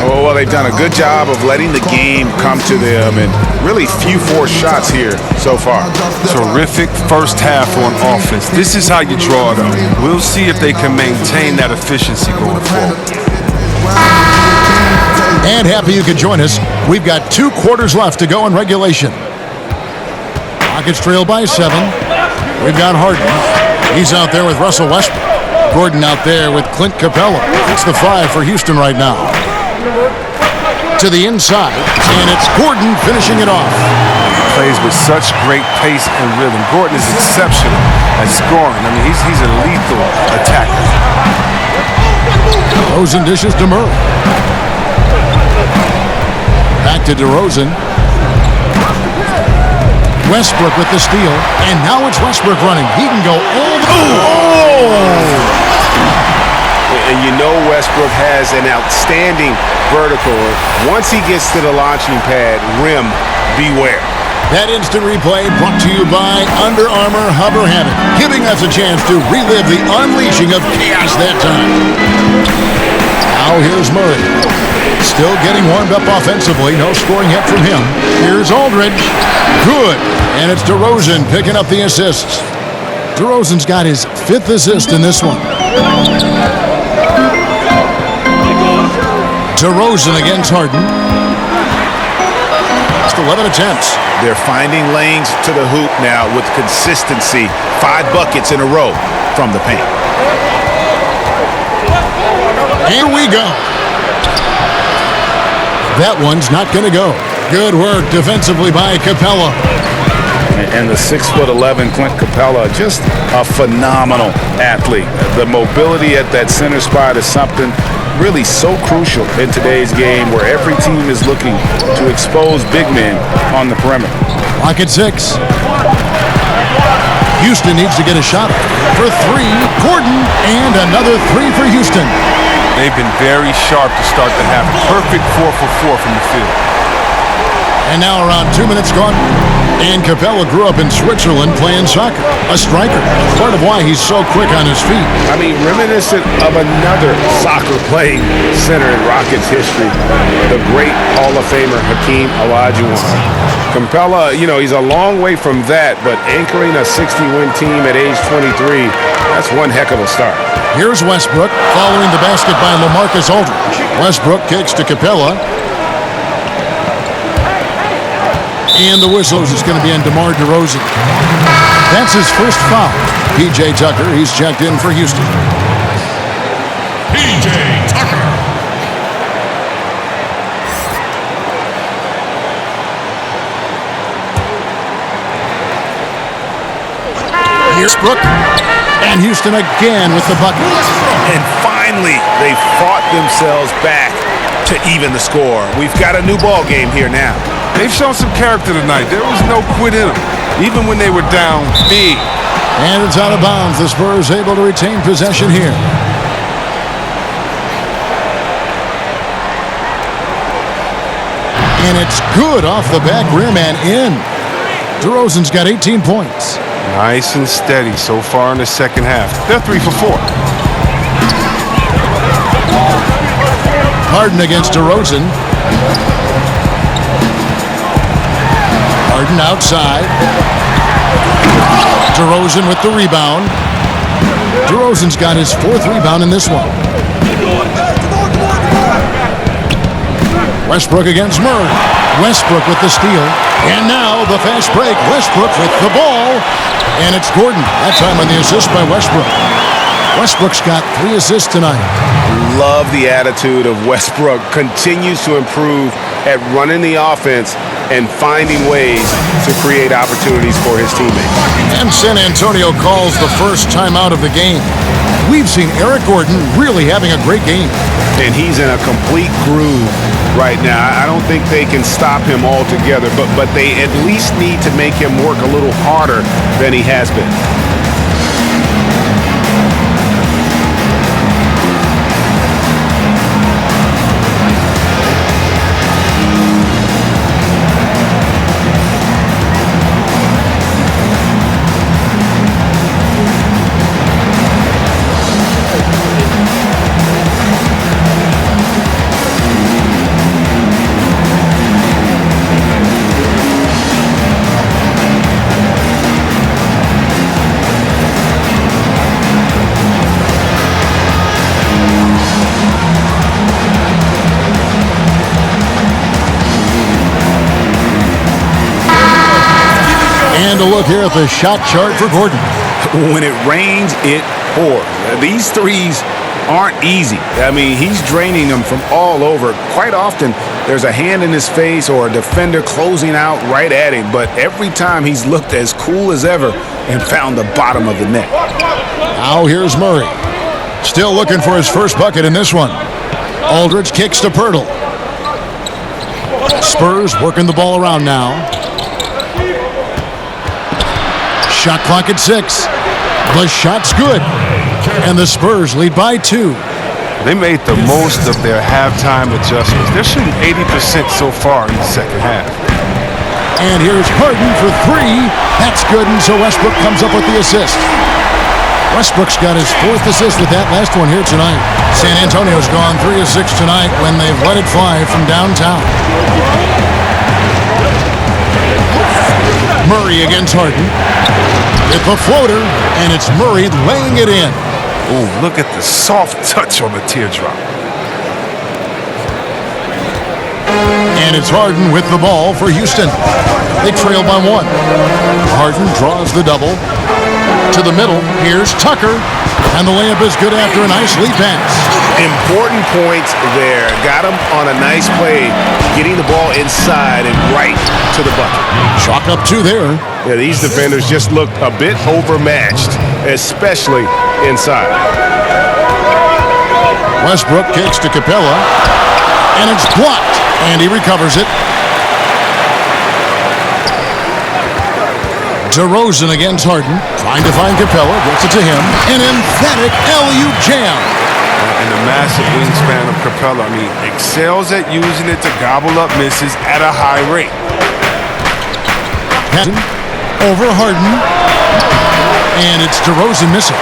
Speaker 10: Oh, well, they've done a good job of letting the game come to them, and really few forced shots here so far.
Speaker 9: Terrific first half on offense. This is how you draw it up. We'll see if they can maintain that efficiency going forward.
Speaker 6: And happy you could join us. We've got 2 quarters left to go in regulation. Rockets trail by 7. We've got Harden. He's out there with Russell Westbrook. Gordon out there with Clint Capella. It's the 5 for Houston right now. To the inside, and it's Gordon finishing it off.
Speaker 9: Plays with such great pace and rhythm. Gordon is exceptional at scoring. I mean, he's a lethal attacker.
Speaker 6: DeRozan dishes to Murray. Back to DeRozan. Westbrook with the steal, and now it's Westbrook running. He can go all the way.
Speaker 10: And you know Westbrook has an outstanding vertical. Once he gets to the launching pad, rim, beware.
Speaker 6: That instant replay brought to you by Under Armour Hover Habit, giving us a chance to relive the unleashing of chaos that time. Now here's Murray. Still getting warmed up offensively. No scoring yet from him. Here's Aldridge. Good. And it's DeRozan picking up the assists. DeRozan's got his 5th assist in this one. DeRozan against Harden. Just 11 attempts.
Speaker 10: They're finding lanes to the hoop now with consistency. 5 buckets in a row from the paint.
Speaker 6: Here we go. That one's not going to go. Good work defensively by Capella.
Speaker 10: And the 6'11" Clint Capella, just a phenomenal athlete. The mobility at that center spot is something really so crucial in today's game where every team is looking to expose big men on the perimeter.
Speaker 6: Lock at 6. Houston needs to get a shot for 3. Gordon, and another 3 for Houston.
Speaker 9: They've been very sharp to start the half. Perfect 4 for 4 from the field.
Speaker 6: And now around 2 minutes gone. And Capella grew up in Switzerland playing soccer. A striker. Part of why he's so quick on his feet.
Speaker 10: I mean, reminiscent of another soccer-playing center in Rockets history, the great Hall of Famer Hakeem Olajuwon. Capella, you know, he's a long way from that, but anchoring a 60-win team at age 23, that's one heck of a start.
Speaker 6: Here's Westbrook following the basket by LaMarcus Aldridge. Westbrook kicks to Capella. And the whistles is going to be on DeMar DeRozan. That's his first foul. P.J. Tucker, he's checked in for Houston.
Speaker 11: P.J. Tucker.
Speaker 6: Here's Brook. And Houston again with the bucket.
Speaker 10: And finally, they fought themselves back to even the score. We've got a new ball game here now.
Speaker 9: They've shown some character tonight. There was no quit in them, even when they were down big.
Speaker 6: And it's out of bounds. The Spurs able to retain possession here. And it's good off the back rim and in. DeRozan's got 18 points.
Speaker 9: Nice and steady so far in the second half. They're 3 for 4.
Speaker 6: Harden against DeRozan. Harden outside. DeRozan with the rebound. DeRozan's got his 4th rebound in this one. Westbrook against Murray. Westbrook with the steal. And now the fast break. Westbrook with the ball. And it's Gordon. That time on the assist by Westbrook. Westbrook's got 3 assists tonight.
Speaker 10: Love the attitude of Westbrook. Continues to improve at running the offense and finding ways to create opportunities for his teammates.
Speaker 6: And San Antonio calls the first timeout of the game. We've seen Eric Gordon really having a great game.
Speaker 10: And he's in a complete groove right now. I don't think they can stop him altogether, but they at least need to make him work a little harder than he has been.
Speaker 6: And a look here at the shot chart for Gordon.
Speaker 10: When it rains, it pours. These threes aren't easy. I mean, he's draining them from all over. Quite often, there's a hand in his face or a defender closing out right at him, but every time he's looked as cool as ever and found the bottom of the net.
Speaker 6: Now here's Murray. Still looking for his first bucket in this one. Aldridge kicks to Pirtle. Spurs working the ball around now. Shot clock at 6. The shot's good. And the Spurs lead by 2.
Speaker 9: They made the most of their halftime adjustments. They're shooting 80% so far in the second half.
Speaker 6: And here's Harden for 3. That's good, and so Westbrook comes up with the assist. Westbrook's got his 4th assist with that last one here tonight. San Antonio's gone 3 of 6 tonight when they've let it fly from downtown. Murray against Harden. With the floater, and it's Murray laying it in.
Speaker 9: Oh, look at the soft touch on the teardrop.
Speaker 6: And it's Harden with the ball for Houston. They trail by 1. Harden draws the double. To the middle, here's Tucker. And the layup is good after a nice lead pass.
Speaker 10: Important points there. Got him on a nice play, getting the ball inside and right to the bucket.
Speaker 6: Chalk up 2 there.
Speaker 10: Yeah, these defenders just looked a bit overmatched, especially inside.
Speaker 6: Westbrook kicks to Capella, and it's blocked, and he recovers it. DeRozan against Harden, trying to find Capella, gets it to him. An emphatic alley-oop jam.
Speaker 9: And the massive wingspan of Capella, I mean, excels at using it to gobble up misses at a high rate.
Speaker 6: Over Harden, and it's DeRozan missing.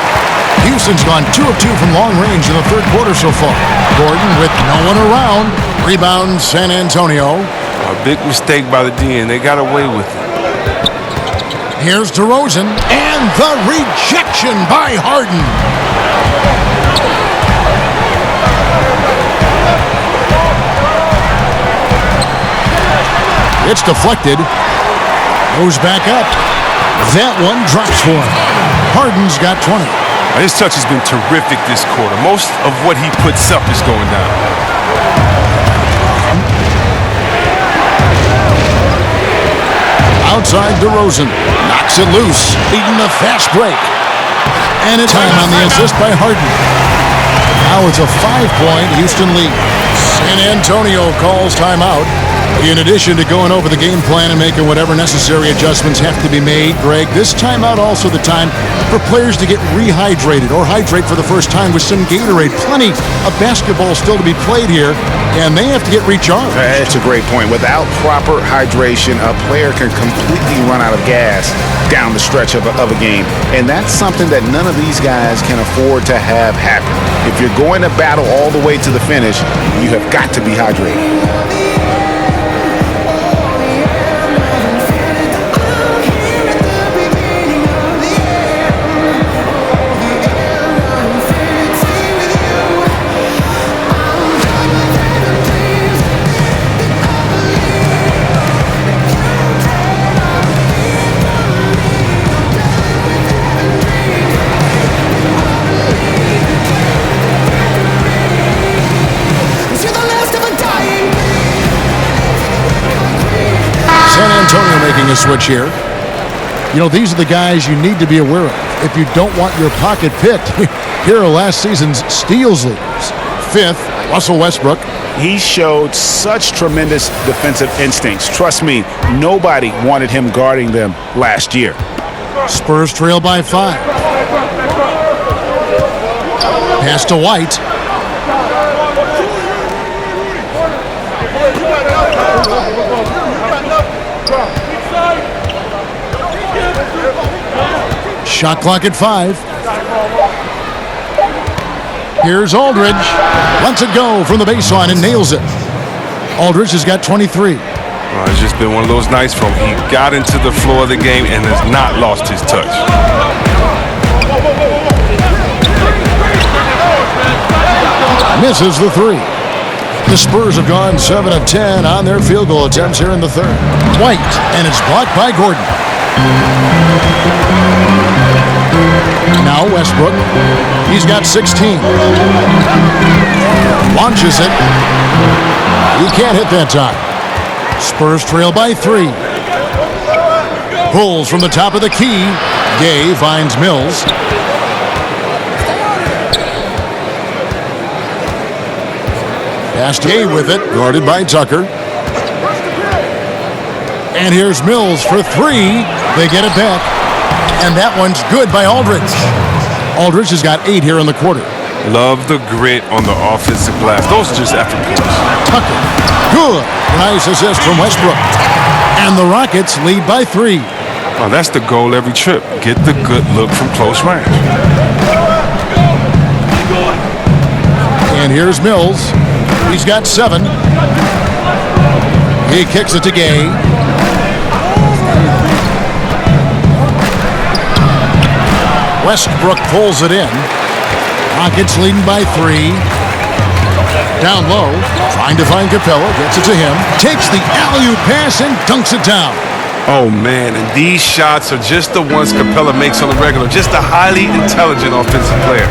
Speaker 6: Houston's gone 2 of 2 from long range in the third quarter so far. Gordon with no one around. Rebound San Antonio.
Speaker 9: A big mistake by the D, and they got away with it.
Speaker 6: Here's DeRozan, and the rejection by Harden. It's deflected. Goes back up. That one drops for him. Harden's got 20.
Speaker 9: His touch has been terrific this quarter. Most of what he puts up is going down.
Speaker 6: Outside DeRozan. Knocks it loose. Leading the fast break. And it's time on the assist by Harden. Now it's a 5-point Houston lead. San Antonio calls timeout. In addition to going over the game plan and making whatever necessary adjustments have to be made, Greg, this timeout also the time for players to get rehydrated or hydrate for the first time with some Gatorade. Plenty of basketball still to be played here, and they have to get recharged.
Speaker 10: That's a great point. Without proper hydration, a player can completely run out of gas down the stretch of a game, and that's something that none of these guys can afford to have happen. If you're going to battle all the way to the finish, you have got to be hydrated.
Speaker 6: Making a switch here. You know, these are the guys you need to be aware of if you don't want your pocket picked. Here are last season's steals leaders. 5th, Russell Westbrook.
Speaker 10: He showed such tremendous defensive instincts. Trust me, nobody wanted him guarding them last year.
Speaker 6: Spurs trail by 5. Pass to White. Shot clock at 5. Here's Aldridge. Lets it go from the baseline and nails it. Aldridge has got 23.
Speaker 9: It's just been one of those nights from he got into the floor of the game and has not lost his touch.
Speaker 6: Misses the 3. The Spurs have gone 7 of 10 on their field goal attempts here in the third. White, and it's blocked by Gordon. Now Westbrook. He's got 16. Launches it. He can't hit that time. Spurs trail by 3. Pulls from the top of the key. Gay finds Mills. Pass to Gay with it, guarded by Tucker. And here's Mills for 3. They get it back. And that one's good by Aldridge. Aldridge has got 8 here in the quarter.
Speaker 9: Love the grit on the offensive glass. Those are just after points.
Speaker 6: Tucker. Good. Nice assist from Westbrook. And the Rockets lead by 3.
Speaker 9: Oh, that's the goal every trip. Get the good look from close range.
Speaker 6: And here's Mills. He's got 7. He kicks it to Gay. Westbrook pulls it in. Rockets leading by 3. Down low, trying to find Capella. Gets it to him. Takes the alley-oop pass and dunks it down.
Speaker 9: Oh, man, and these shots are just the ones Capella makes on the regular. Just a highly intelligent offensive player.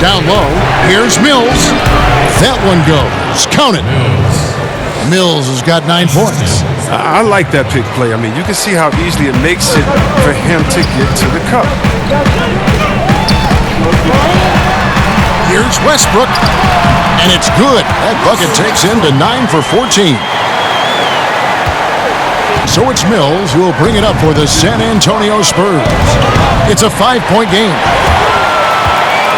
Speaker 6: Down low, here's Mills. That one goes. Count it. Mills has got 9 points.
Speaker 9: I like that pick play. I mean, you can see how easily it makes it for him to get to the cup.
Speaker 6: Here's Westbrook, and it's good. That bucket takes him to 9 for 14. So it's Mills who will bring it up for the San Antonio Spurs. It's a 5-point game.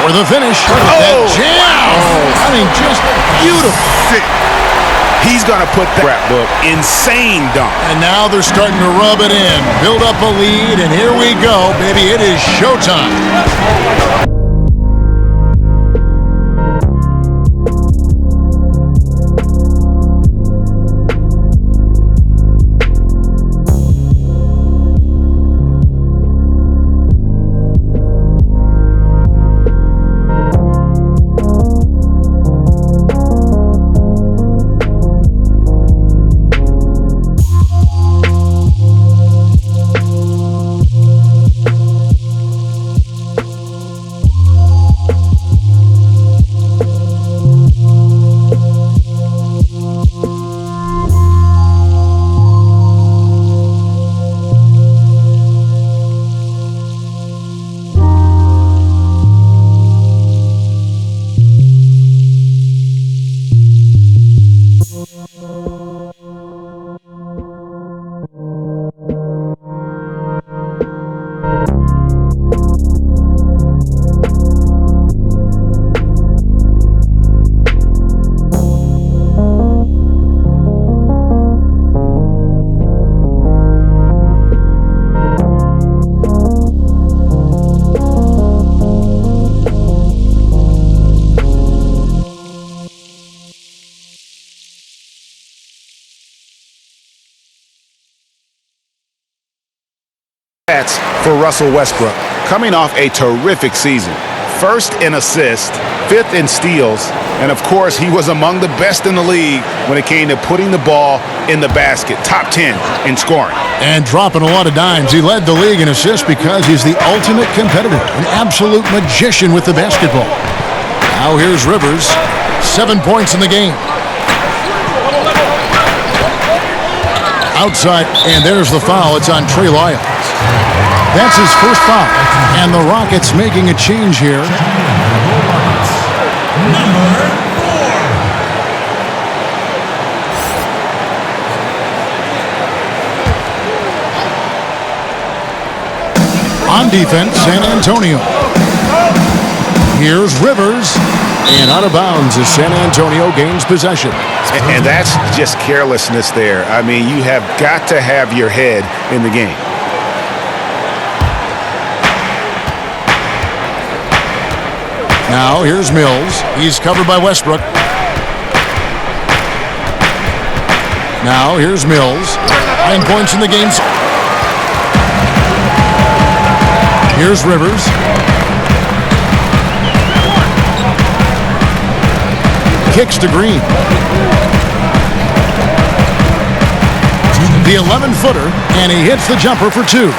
Speaker 6: For the finish. That jam! I mean, just beautiful.
Speaker 10: He's going to put that rap book. Insane dunk.
Speaker 6: And now they're starting to rub it in. Build up a lead, and here we go, baby. It is showtime.
Speaker 10: For Russell Westbrook, coming off a terrific season. 1st in assists, 5th in steals, and of course he was among the best in the league when it came to putting the ball in the basket. Top 10 in scoring.
Speaker 6: And dropping a lot of dimes. He led the league in assists because he's the ultimate competitor, an absolute magician with the basketball. Now here's Rivers, 7 points in the game. Outside, and there's the foul. It's on Trey Lyles. That's his first foul. And the Rockets making a change here.
Speaker 11: Number
Speaker 6: 4. On defense, San Antonio. Here's Rivers. And out of bounds as San Antonio gains possession.
Speaker 10: And that's just carelessness there. I mean, you have got to have your head in the game.
Speaker 6: Now here's Mills. He's covered by Westbrook. Now here's Mills. 9 points in the game. Here's Rivers. Kicks to Green. The 11-footer, and he hits the jumper for 2.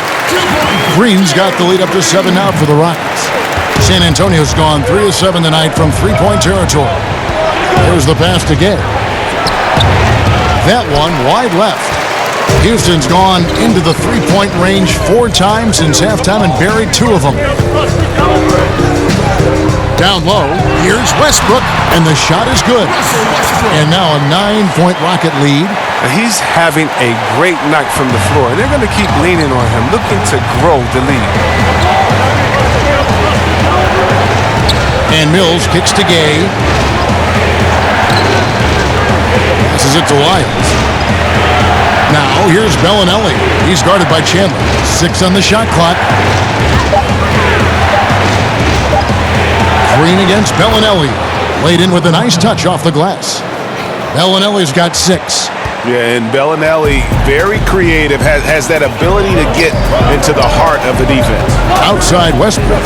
Speaker 6: Green's got the lead up to 7 now for the Rockets. San Antonio's gone 3 of 7 tonight from three-point territory. There's the pass to Gay. That one wide left. Houston's gone into the three-point range 4 times since halftime and buried 2 of them. Down low, here's Westbrook, and the shot is good. And now a 9-point Rocket lead.
Speaker 9: He's having a great night from the floor, and they're going to keep leaning on him, looking to grow the lead.
Speaker 6: And Mills kicks to Gay. Passes it to Lyles. Now here's Bellinelli. He's guarded by Chandler. 6 on the shot clock. Green against Bellinelli. Laid in with a nice touch off the glass. Bellinelli's got 6.
Speaker 10: Yeah, and Bellinelli, very creative, has that ability to get into the heart of the defense.
Speaker 6: Outside Westbrook.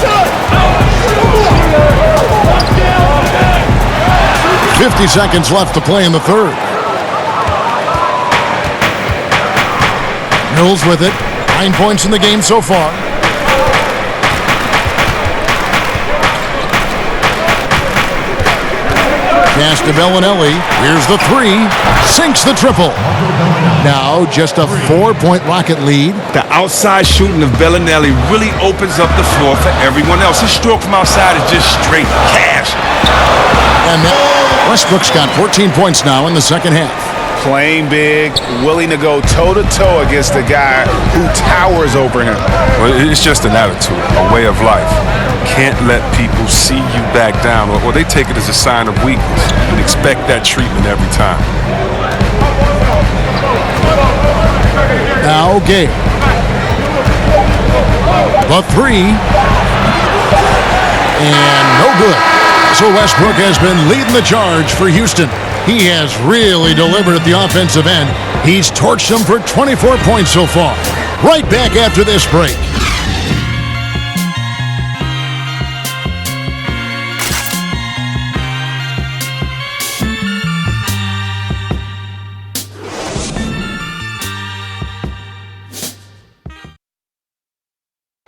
Speaker 6: 50 seconds left to play in the third. Mills with it. 9 points in the game so far. Pass to Bellinelli. Here's the 3. Sinks the triple. Now just a 4-point Rocket lead.
Speaker 9: The outside shooting of Bellinelli really opens up the floor for everyone else. His stroke from outside is just straight cash.
Speaker 6: And Westbrook's got 14 points now in the second half.
Speaker 10: Playing big, willing to go toe-to-toe against the guy who towers over him.
Speaker 9: Well, it's just an attitude, a way of life. Can't let people see you back down, or they take it as a sign of weakness and expect that treatment every time.
Speaker 6: Now Gay. The 3. And no good. So Westbrook has been leading the charge for Houston. He has really delivered at the offensive end. He's torched them for 24 points so far. Right back after this break.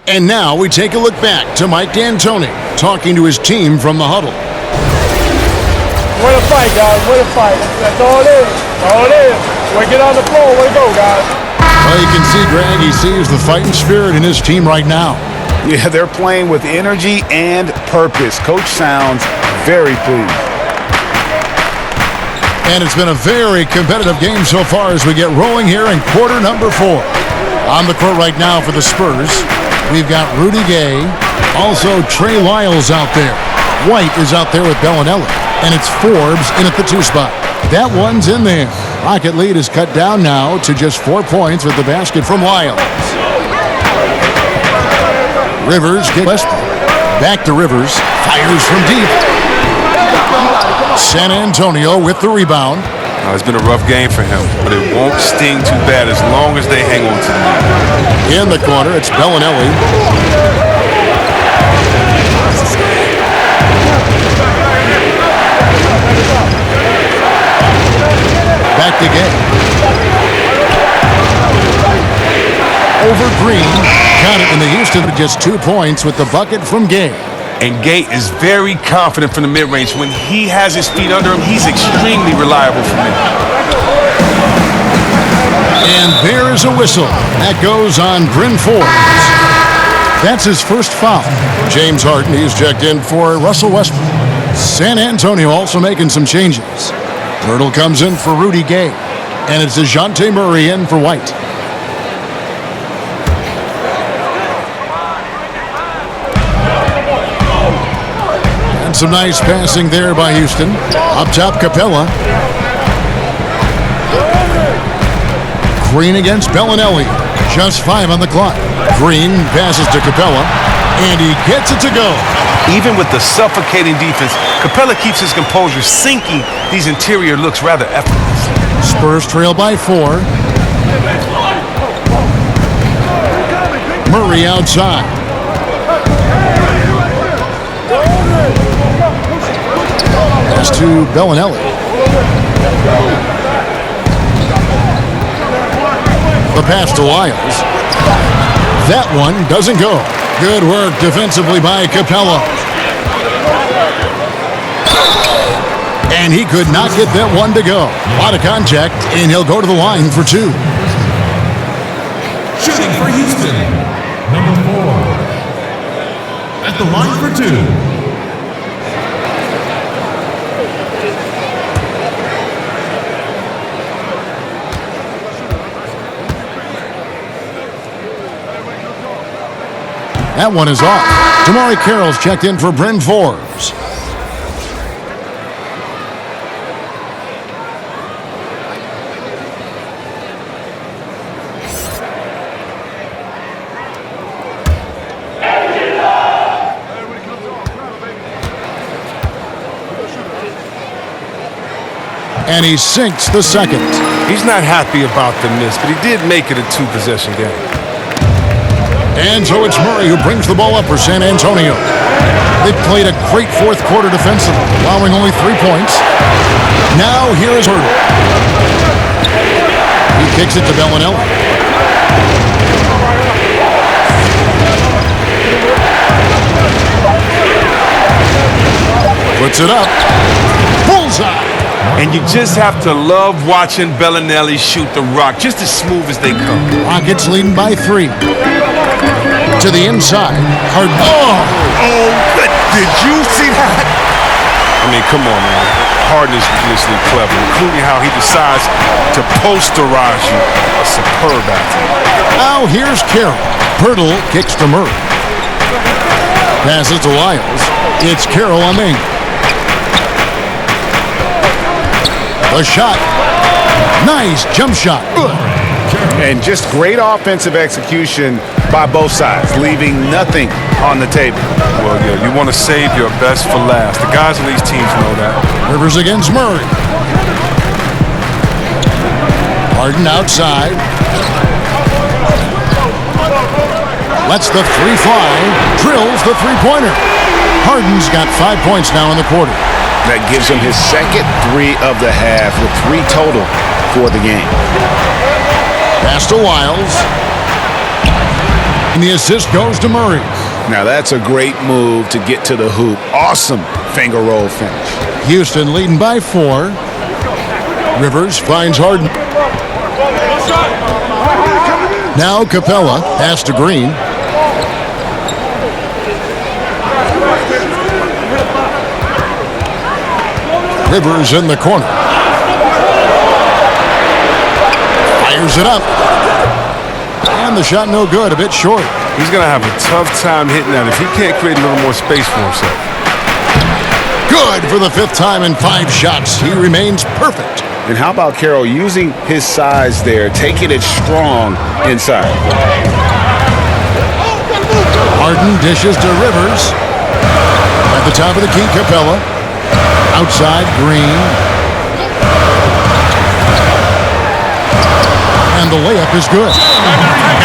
Speaker 6: And now we take a look back to Mike D'Antoni talking to his team from the huddle.
Speaker 16: Way to fight, guys. Way to fight. That's all it is. All it is. Way to get on the floor. Way to go, guys.
Speaker 6: Well, you can see, Greg, he sees the fighting spirit in his team right now.
Speaker 10: Yeah, they're playing with energy and purpose. Coach sounds very pleased.
Speaker 6: And it's been a very competitive game so far as we get rolling here in quarter number 4. On the court right now for the Spurs, we've got Rudy Gay, also Trey Lyles out there. White is out there with Bellinelli, and it's Forbes in at the 2 spot. That one's in there. Rocket lead is cut down now to just 4 points with the basket from Lyles. Rivers gets Westbrook. Back to Rivers. Fires from deep. San Antonio with the rebound.
Speaker 9: It's been a rough game for him, but it won't sting too bad as long as they hang on to the lead.
Speaker 6: In the corner, it's Bellinelli. Back to Gay. Over Green. Got it in the Houston with just 2 points with the bucket from Gay.
Speaker 9: And Gay is very confident from the mid-range. When he has his feet under him, he's extremely reliable from there.
Speaker 6: And there is a whistle. That goes on Bryn Forbes. That's his first foul. James Harden, he's checked in for Russell Westbrook. San Antonio also making some changes. Myrtle comes in for Rudy Gay. And it's DeJounte Murray in for White. And some nice passing there by Houston. Up top, Capella. Green against Bellinelli. Just 5 on the clock. Green passes to Capella, and he gets it to go.
Speaker 9: Even with the suffocating defense, Capella keeps his composure, sinking these interior looks rather effortlessly.
Speaker 6: Spurs trail by 4. Murray outside. Pass to Bellinelli. The pass to Lyles. That one doesn't go. Good work defensively by Capella. And he could not get that one to go. A lot of contact, and he'll go to the line for two.
Speaker 11: Shooting for Houston, number 4. At the line for two.
Speaker 6: That one is off. Tamari Carroll's checked in for Bryn Forbes. And he sinks the second.
Speaker 9: He's not happy about the miss, but he did make it a two-possession game.
Speaker 6: And so it's Murray who brings the ball up for San Antonio. They've played a great fourth quarter defensively, allowing only 3 points. Now here is Hurdle. He kicks it to Bellinelli. Puts it up. Bullseye.
Speaker 9: And you just have to love watching Bellinelli shoot the rock, just as smooth as they come.
Speaker 6: Rockets leading by 3. To the inside. Harden.
Speaker 9: Oh, did you see that? I mean, come on, man. Harden is ridiculously clever, including how he decides to posterize you. A superb athlete.
Speaker 6: Now here's Carroll. Hurdle kicks to Murray. Passes to Lyles. It's Carroll on the angle. The shot. Nice jump shot.
Speaker 10: And just great offensive execution by both sides, leaving nothing on the table.
Speaker 9: Well, yeah, you want to save your best for last. The guys on these teams know that.
Speaker 6: Rivers against Murray. Harden outside. Lets the three fly. Drills the three-pointer. Harden's got 5 points now in the quarter.
Speaker 10: That gives him his second 3 of the half with 3 total for the game.
Speaker 6: Pass to Lyles. And the assist goes to Murray.
Speaker 10: Now that's a great move to get to the hoop. Awesome finger roll finish.
Speaker 6: Houston leading by 4. Rivers finds Harden. Now Capella. Pass to Green. Rivers in the corner. Fires it up. And the shot no good, a bit short.
Speaker 9: He's going to have a tough time hitting that if he can't create a little more space for himself.
Speaker 6: Good for the 5th time in 5 shots. He remains perfect.
Speaker 10: And how about Carroll using his size there, taking it strong inside.
Speaker 6: Harden dishes to Rivers. At the top of the key, Capella. Outside, Green. And the layup is good.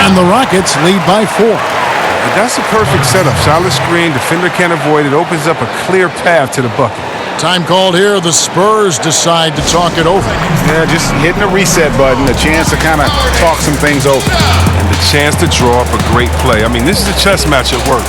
Speaker 6: And the Rockets lead by 4.
Speaker 9: And that's a perfect setup. Solid screen, defender can't avoid it. Opens up a clear path to the bucket.
Speaker 6: Time called here. The Spurs decide to talk it over.
Speaker 10: Yeah, just hitting the reset button. A chance to kind of talk some things over.
Speaker 9: And the chance to draw up a great play. I mean, this is a chess match at work.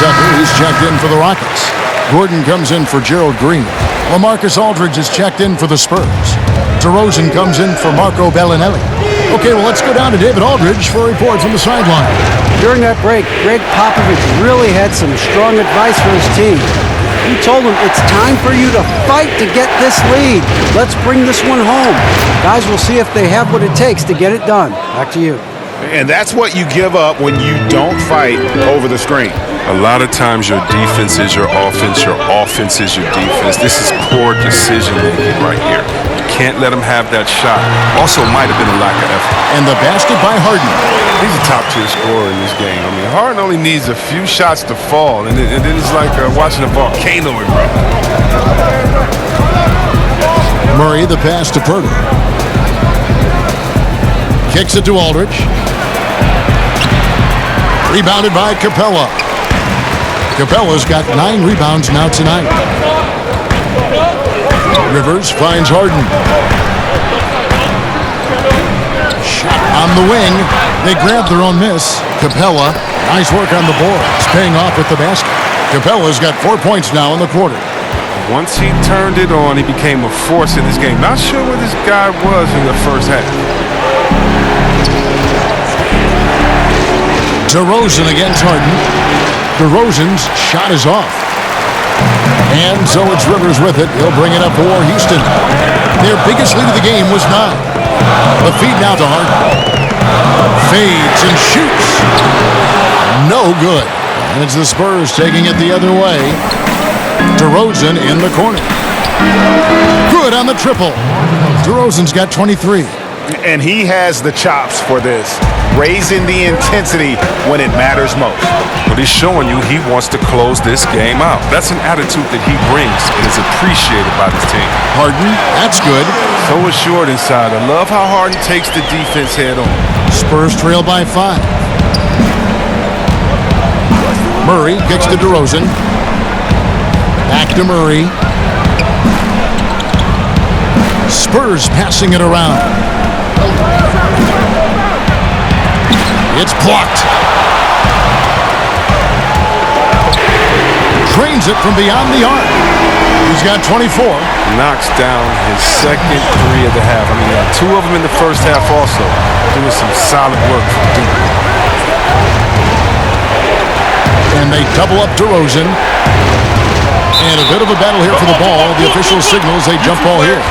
Speaker 6: Tucker, who's checked in for the Rockets. Gordon comes in for Gerald Green. LaMarcus Aldridge is checked in for the Spurs. DeRozan comes in for Marco Bellinelli. Okay, well, let's go down to David Aldridge for a report from the sideline.
Speaker 8: During that break, Greg Popovich really had some strong advice for his team. He told them, it's time for you to fight to get this lead. Let's bring this one home. Guys, we'll see if they have what it takes to get it done. Back to you.
Speaker 10: And that's what you give up when you don't fight over the screen.
Speaker 9: A lot of times your defense is your offense is your defense. This is poor decision making right here. You can't let him have that shot. Also might have been a lack of effort.
Speaker 6: And the basket by Harden.
Speaker 9: He's a top-tier scorer in this game. I mean, Harden only needs a few shots to fall, and then it's like watching a volcano erupt.
Speaker 6: Murray, the pass to Purdy. Kicks it to Aldridge. Rebounded by Capella. Capella's got 9 rebounds now tonight. Rivers finds Harden. Shot on the wing. They grab their own miss. Capella, nice work on the board. It's paying off with the basket. Capella's got 4 points now in the quarter.
Speaker 9: Once he turned it on, he became a force in this game. Not sure where this guy was in the first half.
Speaker 6: DeRozan against Harden. DeRozan's shot is off. And so it's Rivers with it. He'll bring it up for Houston. Their biggest lead of the game was 9. The feed now to Harden. Fades and shoots. No good. And it's the Spurs taking it the other way. DeRozan in the corner. Good on the triple. DeRozan's got 23.
Speaker 10: And he has the chops for this, raising the intensity when it matters most.
Speaker 9: But he's showing you he wants to close this game out. That's an attitude that he brings and is appreciated by this team.
Speaker 6: Harden, that's good.
Speaker 9: So assured inside. I love how Harden takes the defense head on.
Speaker 6: Spurs trail by 5. Murray kicks to DeRozan. Back to Murray. Spurs passing it around. It's blocked. Drains it from beyond the arc. He's got 24.
Speaker 9: Knocks down his second 3 of the half. I mean, 2 of them in the first half also. Doing some solid work from Duke.
Speaker 6: And they double up DeRozan. And a bit of a battle here for the ball. The official signals a jump ball here.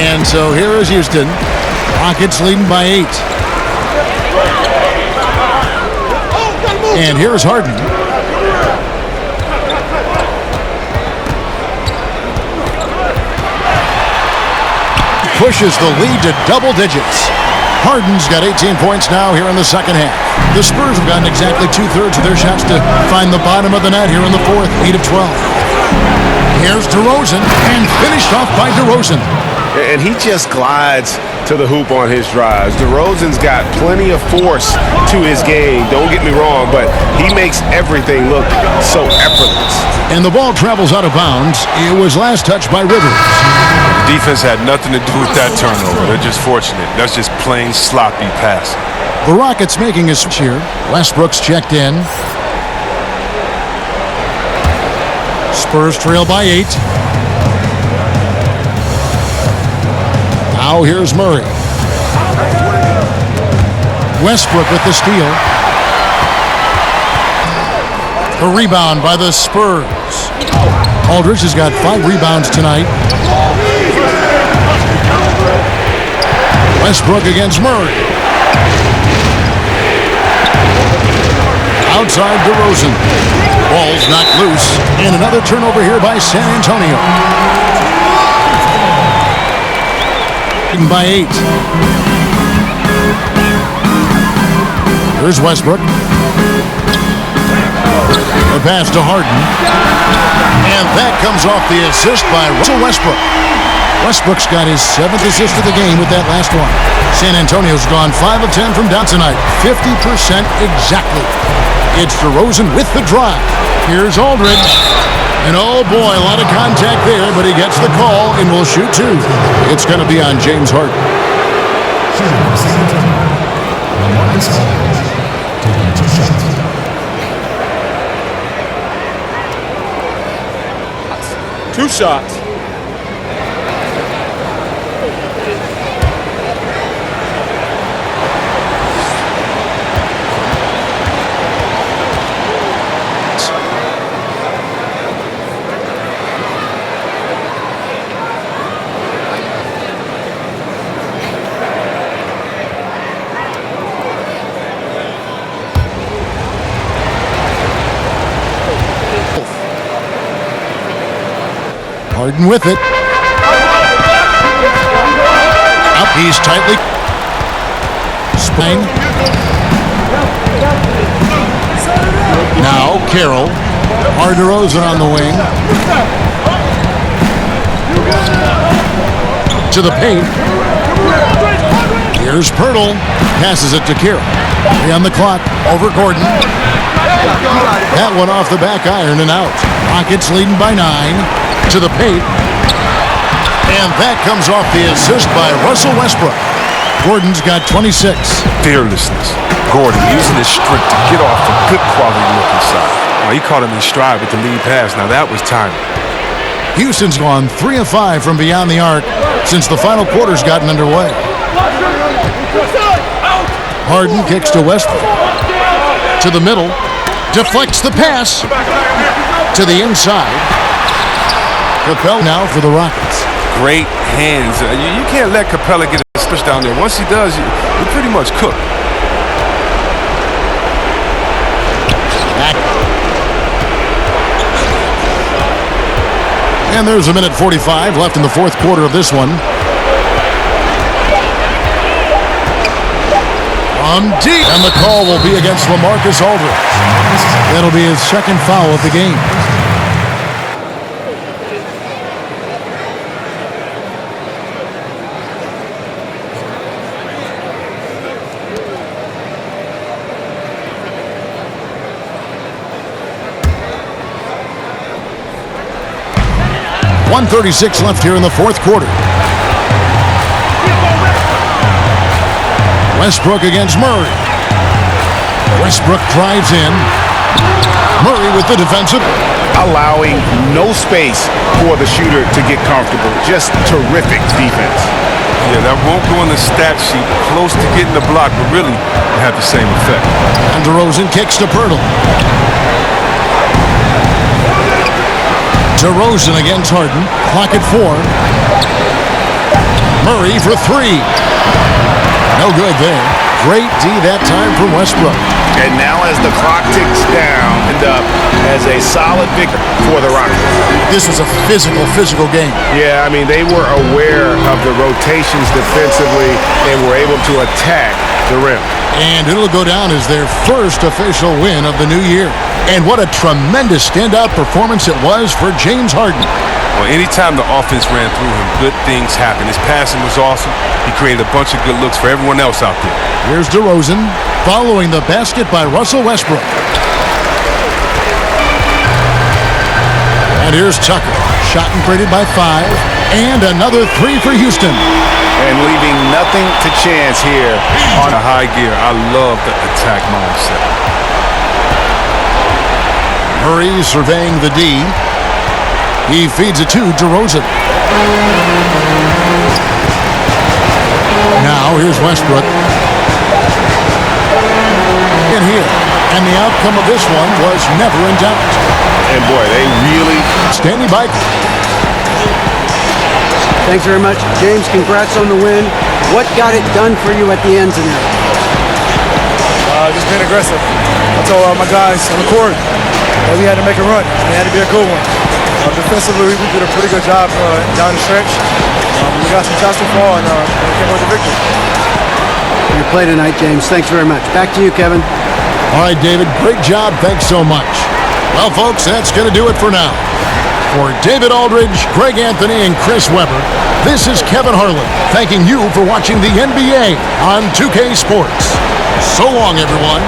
Speaker 6: And so here is Houston. Rockets leading by 8. And here's Harden. Pushes the lead to double digits. Harden's got 18 points now here in the second half. The Spurs have gotten exactly 2/3 of their shots to find the bottom of the net here in the fourth, 8 of 12. Here's DeRozan, and finished off by DeRozan.
Speaker 10: And he just glides to the hoop on his drives. DeRozan's got plenty of force to his game, don't get me wrong, but he makes everything look so effortless.
Speaker 6: And the ball travels out of bounds. It was last touched by Rivers.
Speaker 9: The defense had nothing to do with that turnover. They're just fortunate. That's just plain sloppy pass.
Speaker 6: The Rockets making a switch here. Westbrook's checked in. Spurs trail by 8. Now here's Murray. Westbrook with the steal. A rebound by the Spurs. Aldridge has got 5 rebounds tonight. Westbrook against Murray. Outside DeRozan. Ball's knocked loose. And another turnover here by San Antonio. By 8. Here's Westbrook. The pass to Harden. And that comes off the assist by Russell Westbrook. Westbrook's got his 7th assist of the game with that last one. San Antonio's gone 5 of 10 from down tonight. 50% exactly. It's DeRozan with the drive. Here's Aldridge. And oh boy, a lot of contact there, but he gets the call and will shoot 2. It's going to be on James Harden.
Speaker 11: Taking 2 shots.
Speaker 13: Two shots.
Speaker 6: Harden with it. Up, he's tightly. Spain. Now Carroll. Hard DeRozan on the wing. To the paint. Here's Pirtle. Passes it to Carroll. 3 on the clock. Over Gordon. That one off the back iron and out. Rockets leading by 9. To the paint. And that comes off the assist by Russell Westbrook. Gordon's got 26.
Speaker 9: Fearlessness. Gordon using his strength to get off a good quality look inside. Oh, he caught him in stride with the lead pass. Now that was timing.
Speaker 6: Houston's gone 3 of 5 from beyond the arc since the final quarter's gotten underway. Harden kicks to Westbrook. To the middle. Deflects the pass. To the inside. Capella now for the Rockets.
Speaker 9: Great hands. You can't let Capella get a switch down there. Once he does, you're pretty much cooked.
Speaker 6: And there's a minute 45 left in the fourth quarter of this one. From deep. And the call will be against LaMarcus Aldridge. That'll be his second foul of the game. .136 left here in the fourth quarter. Westbrook against Murray. Westbrook drives in. Murray with the defensive.
Speaker 10: Allowing no space for the shooter to get comfortable. Just terrific defense.
Speaker 9: Yeah, that won't go on the stat sheet. Close to getting the block, but really have the same effect.
Speaker 6: And DeRozan kicks to Pirtle. DeRozan against Harden. Clock at 4. Murray for 3. No good there. Great D that time from Westbrook.
Speaker 10: And now as the clock ticks down, end up as a solid victory for the Rockets.
Speaker 6: This was a physical game.
Speaker 10: Yeah, I mean, they were aware of the rotations defensively and were able to attack the rim.
Speaker 6: And it'll go down as their first official win of the new year. And what a tremendous standout performance it was for James Harden.
Speaker 9: Well, anytime the offense ran through him, good things happened. His passing was awesome. He created a bunch of good looks for everyone else out there.
Speaker 6: Here's DeRozan following the basket by Russell Westbrook. And here's Tucker. Shot and created by 5. And another 3 for Houston.
Speaker 10: And leaving nothing to chance here
Speaker 9: on a high gear. I love the attack mindset.
Speaker 6: Murray surveying the D. He feeds it to DeRozan. Now here's Westbrook. In here. And the outcome of this one was never in doubt.
Speaker 10: And boy, they really...
Speaker 6: Standing by.
Speaker 8: Thanks very much. James, congrats on the win. What got it done for you at the end tonight?
Speaker 16: Just being aggressive. I told my guys on the court that we had to make a run. It had to be a good one. Defensively, we did a pretty good job down the stretch. We got some shots to fall and we came with the victory.
Speaker 8: Your play tonight, James. Thanks very much. Back to you, Kevin.
Speaker 6: All right, David. Great job. Thanks so much. Well, folks, that's going to do it for now. For David Aldridge, Greg Anthony, and Chris Webber, this is Kevin Harlan thanking you for watching the NBA on 2K Sports. So long, everyone.